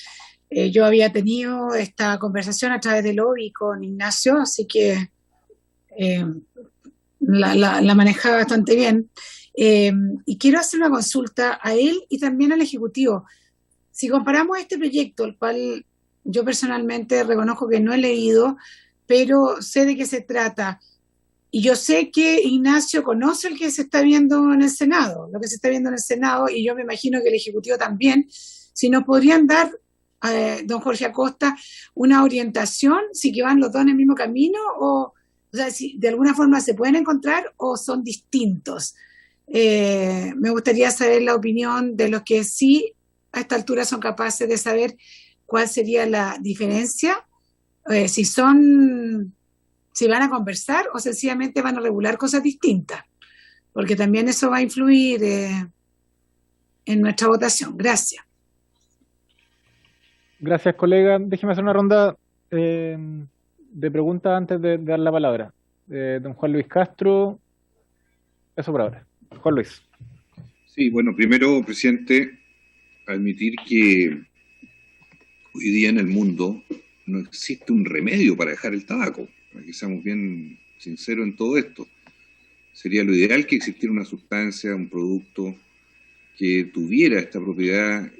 D: Yo había tenido esta conversación a través del lobby con Ignacio, así que la manejaba bastante bien. Y quiero hacer una consulta a él y también al Ejecutivo. si comparamos este proyecto, el cual yo personalmente reconozco que no he leído, pero sé de qué se trata, y yo sé que Ignacio conoce el que se está viendo en el Senado, lo que se está viendo en el Senado, y yo me imagino que el Ejecutivo también, si nos podrían dar, don Jorge Acosta, una orientación, si que van los dos en el mismo camino, o sea, si de alguna forma se pueden encontrar o son distintos. Me gustaría saber la opinión de los que sí a esta altura son capaces de saber cuál sería la diferencia, si van a conversar o sencillamente van a regular cosas distintas, porque también eso va a influir en nuestra votación. Gracias.
A: Gracias, colega. Déjeme hacer una ronda de preguntas antes de dar la palabra. Don Juan Luis Castro, eso por ahora. Juan Luis.
J: Sí, bueno, primero, presidente, admitir que hoy día en el mundo no existe un remedio para dejar el tabaco, para que seamos bien sinceros en todo esto. Sería lo ideal que existiera una sustancia, un producto que tuviera esta propiedad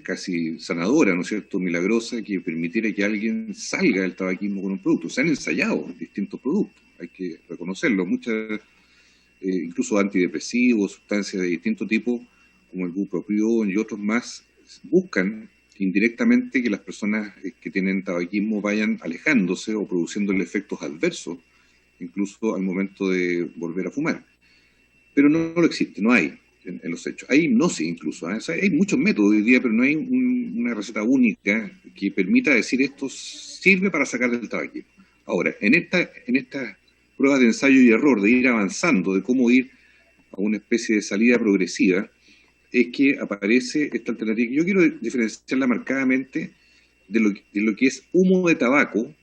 J: casi sanadora, ¿no es cierto?, milagrosa, que permitiera que alguien salga del tabaquismo con un producto. Se han ensayado distintos productos, hay que reconocerlo, muchas, incluso antidepresivos, sustancias de distinto tipo, como el bupropión y otros más, buscan indirectamente que las personas que tienen tabaquismo vayan alejándose o produciéndole efectos adversos, incluso al momento de volver a fumar. Pero no lo existe, no hay en los hechos. Hay hipnosis incluso, ¿eh? O sea, hay muchos métodos hoy día, pero no hay una receta única que permita decir esto sirve para sacar del tabaquismo. Ahora, en estas pruebas de ensayo y error, de ir avanzando, de cómo ir a una especie de salida progresiva, es que aparece esta alternativa. Yo quiero diferenciarla marcadamente de lo que es humo de tabaco,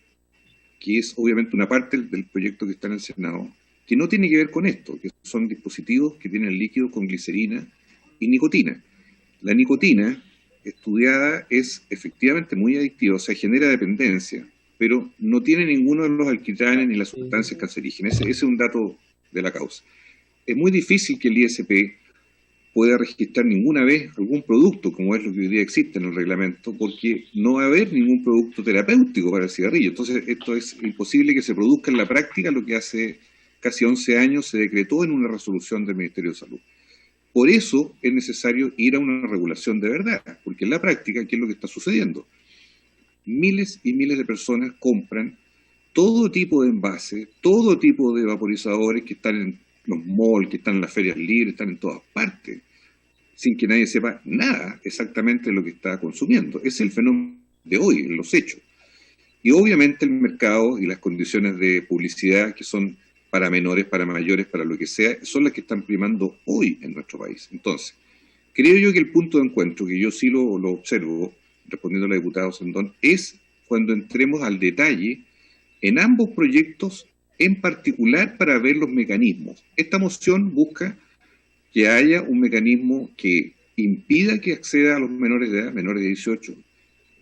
J: que es obviamente una parte del proyecto que está en el Senado, que no tiene que ver con esto, que son dispositivos que tienen líquido con glicerina y nicotina. La nicotina, estudiada, es efectivamente muy adictiva, o sea, genera dependencia, pero no tiene ninguno de los alquitranes ni las sustancias cancerígenas. Ese es un dato de la causa. Es muy difícil que el ISP pueda registrar ninguna vez algún producto, como es lo que hoy día existe en el reglamento, porque no va a haber ningún producto terapéutico para el cigarrillo. Entonces, esto es imposible que se produzca en la práctica, lo que hace casi 11 años se decretó en una resolución del Ministerio de Salud. Por eso es necesario ir a una regulación de verdad, porque en la práctica, ¿qué es lo que está sucediendo? Miles y miles de personas compran todo tipo de envases, todo tipo de vaporizadores que están en los malls, que están en las ferias libres, están en todas partes, sin que nadie sepa nada exactamente de lo que está consumiendo. Es el fenómeno de hoy, en los hechos. Y obviamente el mercado y las condiciones de publicidad que son para menores, para mayores, para lo que sea, son las que están primando hoy en nuestro país. Entonces, creo yo que el punto de encuentro, que yo sí lo observo, respondiendo a la diputada Sendón, es cuando entremos al detalle en ambos proyectos, en particular para ver los mecanismos. Esta moción busca que haya un mecanismo que impida que acceda a los menores de edad, menores de 18,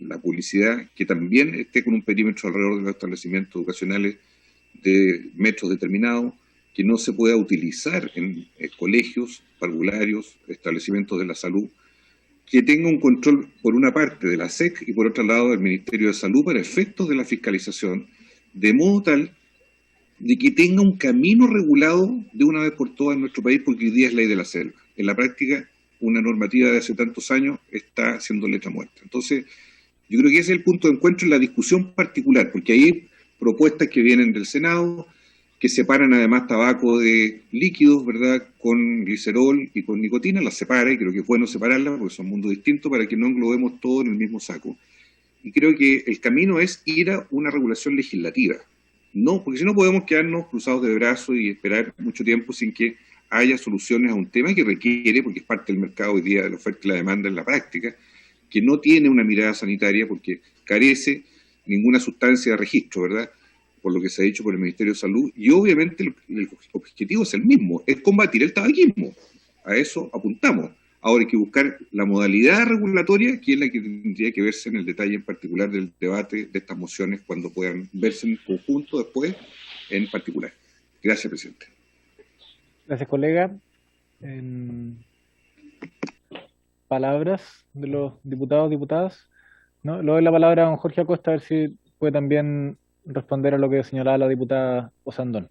J: la publicidad, que también esté con un perímetro alrededor de los establecimientos educacionales de metros determinados, que no se pueda utilizar en colegios, parvularios, establecimientos de la salud, que tenga un control por una parte de la SEC y por otro lado del Ministerio de Salud para efectos de la fiscalización, de modo tal de que tenga un camino regulado de una vez por todas en nuestro país, porque hoy día es ley de la selva. En la práctica, una normativa de hace tantos años está haciendo letra muerta. Entonces, yo creo que ese es el punto de encuentro en la discusión particular, porque hay propuestas que vienen del Senado, que separan además tabaco de líquidos, ¿verdad?, con glicerol y con nicotina, las separa, y creo que es bueno separarlas, porque son mundos distintos, para que no englobemos todo en el mismo saco. Y creo que el camino es ir a una regulación legislativa. No, porque si no podemos quedarnos cruzados de brazos y esperar mucho tiempo sin que haya soluciones a un tema que requiere, porque es parte del mercado hoy día de la oferta y la demanda en la práctica, que no tiene una mirada sanitaria porque carece ninguna sustancia de registro, ¿verdad?, por lo que se ha dicho por el Ministerio de Salud, y obviamente el objetivo es el mismo, es combatir el tabaquismo. A eso apuntamos. Ahora hay que buscar la modalidad regulatoria, que es la que tendría que verse en el detalle en particular del debate de estas mociones cuando puedan verse en conjunto después en particular. Gracias, presidente.
A: Gracias, colega. palabras de los diputados y diputadas, ¿no? Le doy la palabra a don Jorge Acosta, a ver si puede también responder a lo que señalaba la diputada Osandón.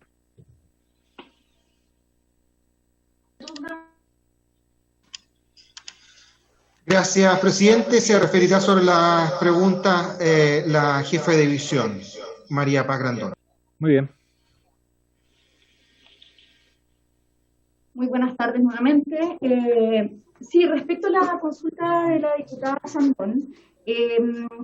K: Gracias, presidente. Se referirá sobre las preguntas la jefa de división, María Paz Grandón.
A: Muy bien.
L: Muy buenas tardes nuevamente. Sí, respecto a la consulta de la diputada Sandón,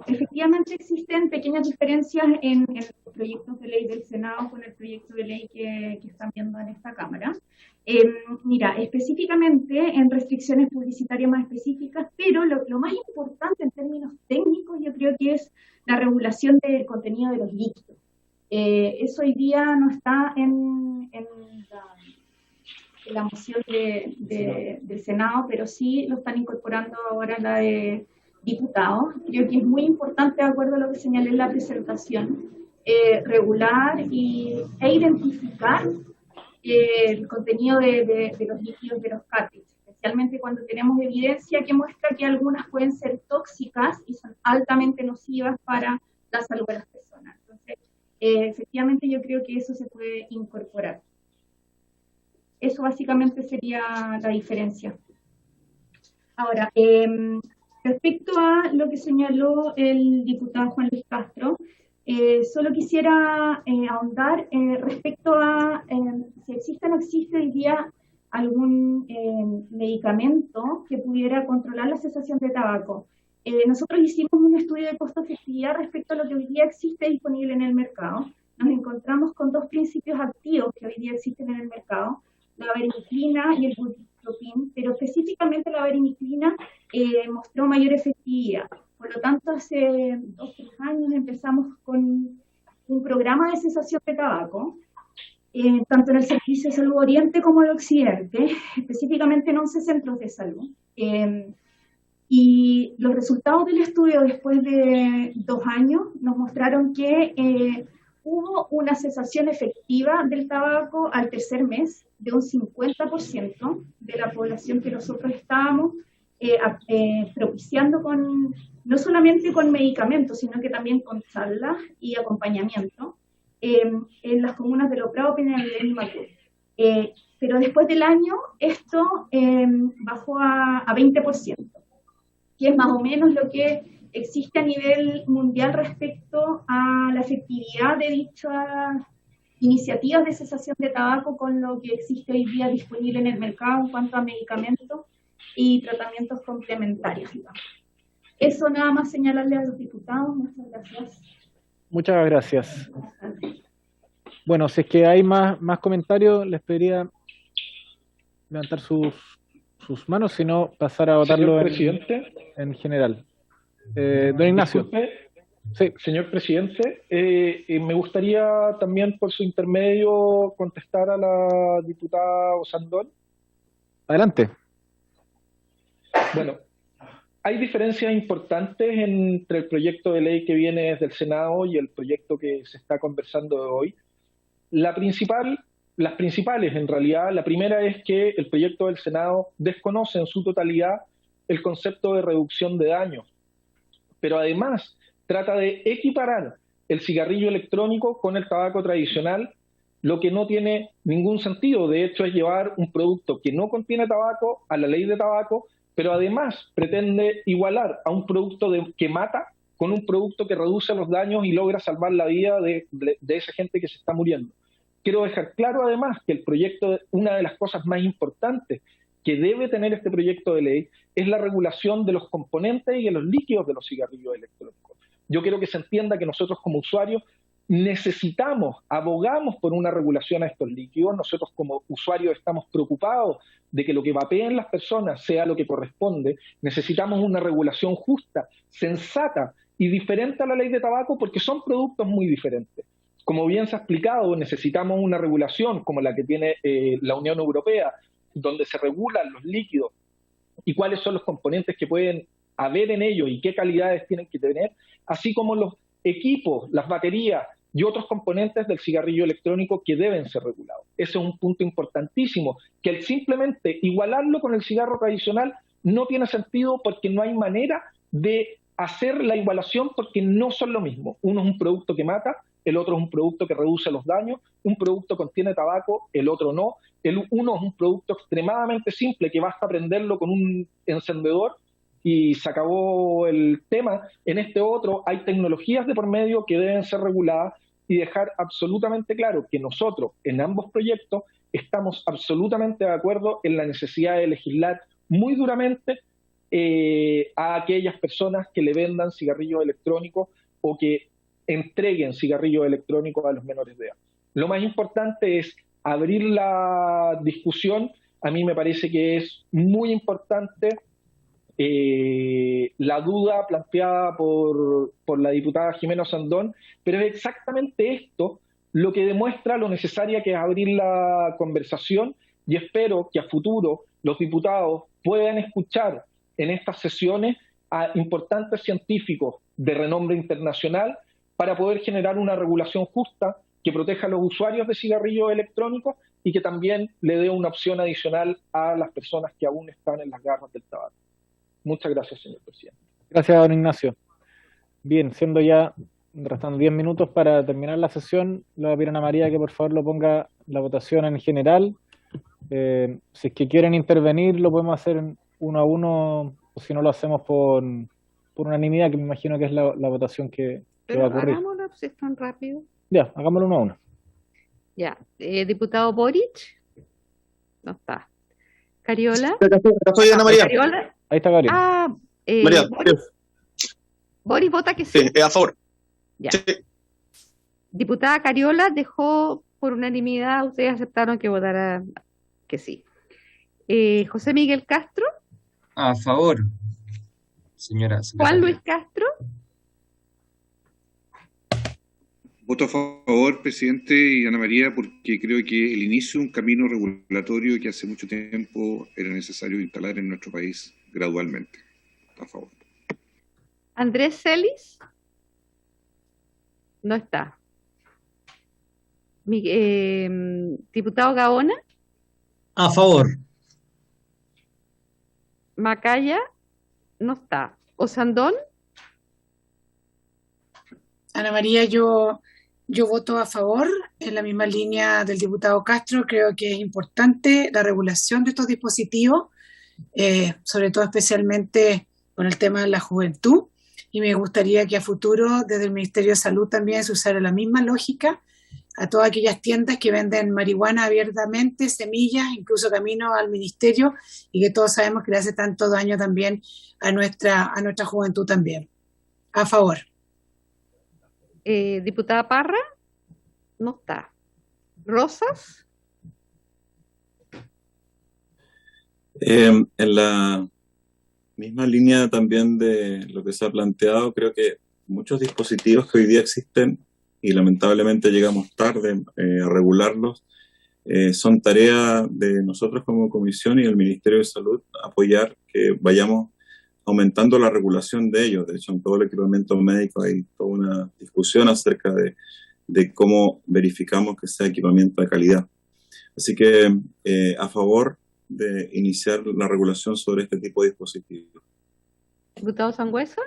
L: efectivamente existen pequeñas diferencias en los proyectos de ley del Senado con el proyecto de ley que están viendo en esta Cámara. Mira, específicamente en restricciones publicitarias más específicas, pero lo más importante en términos técnicos yo creo que es la regulación del contenido de los líquidos. Eso hoy día no está en la moción del Senado, pero sí lo están incorporando ahora la de diputados. Creo que es muy importante, de acuerdo a lo que señalé en la presentación, regular e identificar el contenido de los líquidos de los cartridges, especialmente cuando tenemos evidencia que muestra que algunas pueden ser tóxicas y son altamente nocivas para la salud de las personas. Entonces, efectivamente yo creo que eso se puede incorporar. Eso básicamente sería la diferencia. Ahora, respecto a lo que señaló el diputado Juan Luis Castro, solo quisiera ahondar respecto a si existe o no existe hoy día algún medicamento que pudiera controlar la cesación de tabaco. Nosotros hicimos un estudio de costo-efectividad respecto a lo que hoy día existe disponible en el mercado. Nos encontramos con dos principios activos que hoy día existen en el mercado, la vareniclina y el butilpropin, pero específicamente la vareniclina mostró mayor efectividad. Por lo tanto, hace 2 o 3 años empezamos con un programa de cesación de tabaco, tanto en el Servicio de Salud Oriente como en el Occidente, específicamente en 11 centros de salud. Y los resultados del estudio después de 2 años nos mostraron que hubo una cesación efectiva del tabaco al tercer mes de un 50% de la población que nosotros estábamos propiciando no solamente con medicamentos, sino que también con charlas y acompañamiento en las comunas de Los Prados, Peñalolén y Macul. Pero después del año esto bajó a 20%, que es más o menos lo que existe a nivel mundial respecto a la efectividad de dichas iniciativas de cesación de tabaco con lo que existe hoy día disponible en el mercado en cuanto a medicamentos y tratamientos complementarios. Eso nada más señalarle a los diputados. Muchas gracias.
A: Muchas gracias. Bueno, si es que hay más comentarios, les pediría levantar sus manos, si no pasar a votarlo en general. Don Ignacio.
N: Disculpe,
A: sí.
N: Señor presidente, me gustaría también por su intermedio contestar a la diputada Osandón.
A: Adelante.
N: Bueno, hay diferencias importantes entre el proyecto de ley que viene desde el Senado y el proyecto que se está conversando hoy. Las principales en realidad, la primera es que el proyecto del Senado desconoce en su totalidad el concepto de reducción de daños, pero además trata de equiparar el cigarrillo electrónico con el tabaco tradicional, lo que no tiene ningún sentido. De hecho, es llevar un producto que no contiene tabaco a la ley de tabaco, pero además pretende igualar a un producto que mata con un producto que reduce los daños y logra salvar la vida de esa gente que se está muriendo. Quiero dejar claro además que el proyecto, una de las cosas más importantes que debe tener este proyecto de ley es la regulación de los componentes y de los líquidos de los cigarrillos electrónicos. Yo quiero que se entienda que nosotros como usuarios abogamos por una regulación a estos líquidos. Nosotros como usuarios estamos preocupados de que lo que vapeen las personas sea lo que corresponde. Necesitamos una regulación justa, sensata y diferente a la ley de tabaco porque son productos muy diferentes. Como bien se ha explicado, necesitamos una regulación como la que tiene la Unión Europea, donde se regulan los líquidos y cuáles son los componentes que pueden haber en ellos y qué calidades tienen que tener, así como los equipos, las baterías y otros componentes del cigarrillo electrónico que deben ser regulados. Ese es un punto importantísimo, que el simplemente igualarlo con el cigarro tradicional no tiene sentido porque no hay manera de hacer la igualación porque no son lo mismo. Uno es un producto que mata, el otro es un producto que reduce los daños, un producto contiene tabaco, el otro no. Uno es un producto extremadamente simple que basta prenderlo con un encendedor y se acabó el tema. En este otro hay tecnologías de por medio que deben ser reguladas y dejar absolutamente claro que nosotros en ambos proyectos estamos absolutamente de acuerdo en la necesidad de legislar muy duramente a aquellas personas que le vendan cigarrillos electrónicos o que entreguen cigarrillos electrónicos a los menores de edad. Lo más importante es abrir la discusión. A mí me parece que es muy importante la duda planteada por la diputada Jimena Sandón, pero es exactamente esto lo que demuestra lo necesaria que es abrir la conversación, y espero que a futuro los diputados puedan escuchar en estas sesiones a importantes científicos de renombre internacional para poder generar una regulación justa que proteja a los usuarios de cigarrillos electrónicos y que también le dé una opción adicional a las personas que aún están en las garras del tabaco. Muchas gracias, señor presidente.
A: Gracias, don Ignacio. Bien, siendo ya restando 10 minutos para terminar la sesión, le voy a pedir a Ana María que por favor lo ponga la votación en general. Si es que quieren intervenir, lo podemos hacer uno a uno, o si no lo hacemos por unanimidad, que me imagino que es la votación que va a ocurrir.
B: Hagámoslo, si es tan rápido.
A: Ya, hagámoslo uno a uno.
B: Ya, diputado Boric, no está. Cariola.
O: Soy Ana María.
B: Cariola.
A: Ahí está Gabriel.
O: María,
B: Boris vota que sí.
O: Sí, a favor.
B: Ya.
O: Sí.
B: Diputada Cariola dejó por unanimidad, ustedes aceptaron que votara que sí. José Miguel Castro.
F: A favor, señora.
B: Juan Luis Castro.
J: Voto a favor, presidente y Ana María, porque creo que el inicio de un camino regulatorio que hace mucho tiempo era necesario instalar en nuestro país gradualmente. A favor.
B: Andrés Celis. No está. Diputado Gaona.
G: A favor.
B: Macaya. No está. Osandón.
D: Ana María, yo voto a favor, en la misma línea del diputado Castro. Creo que es importante la regulación de estos dispositivos, sobre todo especialmente con el tema de la juventud, y me gustaría que a futuro desde el Ministerio de Salud también se usara la misma lógica a todas aquellas tiendas que venden marihuana abiertamente, semillas, incluso camino al ministerio, y que todos sabemos que le hace tanto daño también a nuestra juventud también. A favor.
B: Diputada Parra. No está. Rosas.
P: En la misma línea también de lo que se ha planteado, creo que muchos dispositivos que hoy día existen y lamentablemente llegamos tarde a regularlos, son tarea de nosotros como comisión y del Ministerio de Salud apoyar que vayamos aumentando la regulación de ellos. De hecho, en todo el equipamiento médico hay toda una discusión acerca de cómo verificamos que sea equipamiento de calidad. Así que a favor de iniciar la regulación sobre este tipo de dispositivos.
B: Diputado Sangüesa.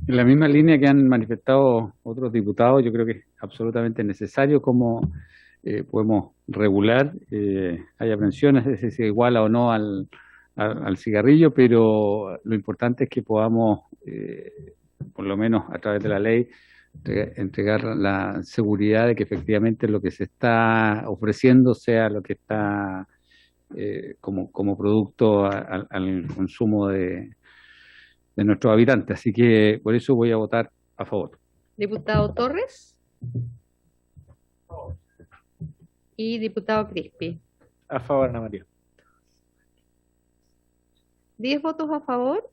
Q: En la misma línea que han manifestado otros diputados, yo creo que es absolutamente necesario cómo podemos regular, hay aprensiones de si se iguala o no al cigarrillo, pero lo importante es que podamos, por lo menos a través de la ley, entregar la seguridad de que efectivamente lo que se está ofreciendo sea lo que está como producto al consumo de nuestros habitantes. Así que por eso voy a votar a favor.
B: Diputado Torres. Y diputado Crispi.
A: A favor, Ana María.
B: 10 votos a favor,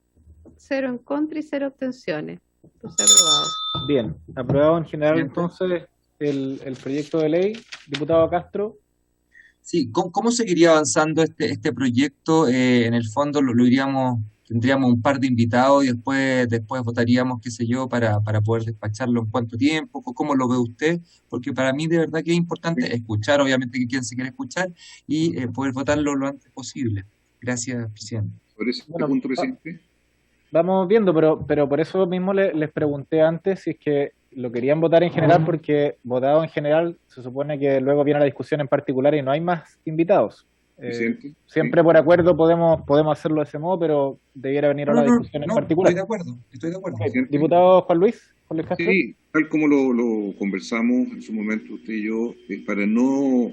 B: 0 en contra y 0 abstenciones. Entonces, aprobado.
A: Bien, aprobado en general entonces el proyecto de ley. Diputado Castro.
F: Sí, ¿cómo seguiría avanzando este proyecto? En el fondo tendríamos un par de invitados y después votaríamos, qué sé yo, para poder despacharlo en cuánto tiempo. ¿Cómo lo ve usted? Porque para mí de verdad que es importante escuchar, obviamente, que quien se quiere escuchar y poder votarlo lo antes posible. Gracias, presidente.
J: Sobre ese
A: Bueno,
J: punto, presidente.
A: Vamos viendo, pero por eso mismo les pregunté antes si es que lo querían votar en general, porque votado en general se supone que luego viene la discusión en particular y no hay más invitados. Siempre por acuerdo podemos hacerlo de ese modo, pero debiera venir a la discusión en particular.
F: Estoy de acuerdo.
A: Diputado Juan Luis Castro.
J: Sí, tal como lo conversamos en su momento usted y yo, para no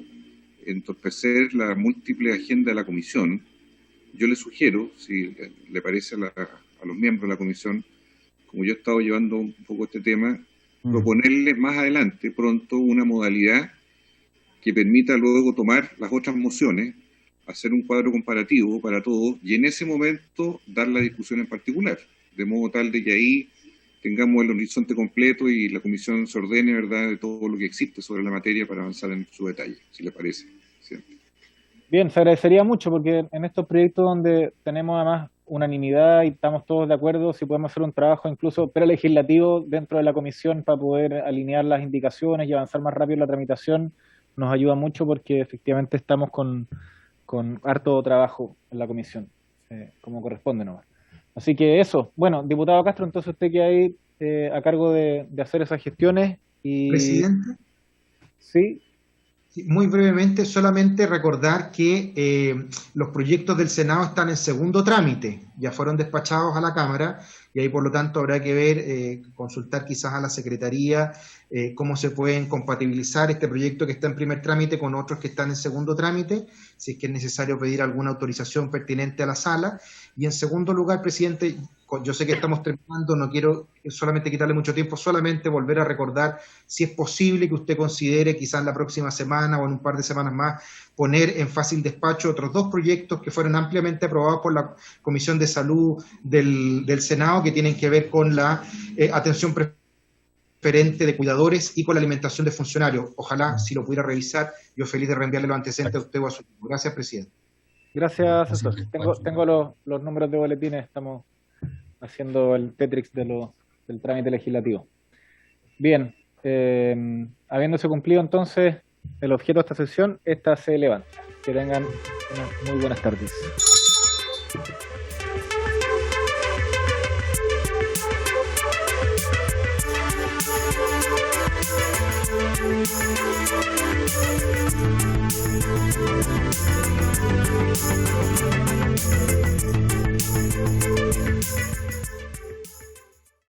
J: entorpecer la múltiple agenda de la comisión, yo le sugiero, si le parece a los miembros de la comisión, como yo he estado llevando un poco este tema, proponerle más adelante, pronto, una modalidad que permita luego tomar las otras mociones, hacer un cuadro comparativo para todos y en ese momento dar la discusión en particular, de modo tal de que ahí tengamos el horizonte completo y la comisión se ordene, ¿verdad?, de todo lo que existe sobre la materia para avanzar en su detalle, si le parece. Siempre.
A: Bien, se agradecería mucho porque en estos proyectos donde tenemos además unanimidad y estamos todos de acuerdo, si podemos hacer un trabajo incluso prelegislativo dentro de la comisión para poder alinear las indicaciones y avanzar más rápido en la tramitación, nos ayuda mucho porque efectivamente estamos con harto trabajo en la comisión, como corresponde nomás. Así que eso. Bueno, diputado Castro, entonces usted queda ahí a cargo de hacer esas gestiones. Y...
K: Presidente.
A: Sí.
K: Muy brevemente, solamente recordar que los proyectos del Senado están en segundo trámite, ya fueron despachados a la Cámara y ahí por lo tanto habrá que ver, consultar quizás a la Secretaría cómo se pueden compatibilizar este proyecto que está en primer trámite con otros que están en segundo trámite, si es que es necesario pedir alguna autorización pertinente a la sala. Y en segundo lugar, presidente, yo sé que estamos terminando, no quiero solamente quitarle mucho tiempo, solamente volver a recordar si es posible que usted considere quizás la próxima semana o en un par de semanas más poner en fácil despacho otros dos proyectos que fueron ampliamente aprobados por la Comisión de Salud del Senado, que tienen que ver con la atención preferente de cuidadores y con la alimentación de funcionarios. Ojalá, si lo pudiera revisar, yo feliz de reenviarle los antecedentes a usted o a su equipo. Gracias, presidente.
A: Gracias, asesor. Tengo los números de boletines, estamos haciendo el Tetrix del trámite legislativo. Bien, habiéndose cumplido entonces el objeto de esta sesión, esta se levanta. Que tengan unas muy buenas tardes.
R: Thank you.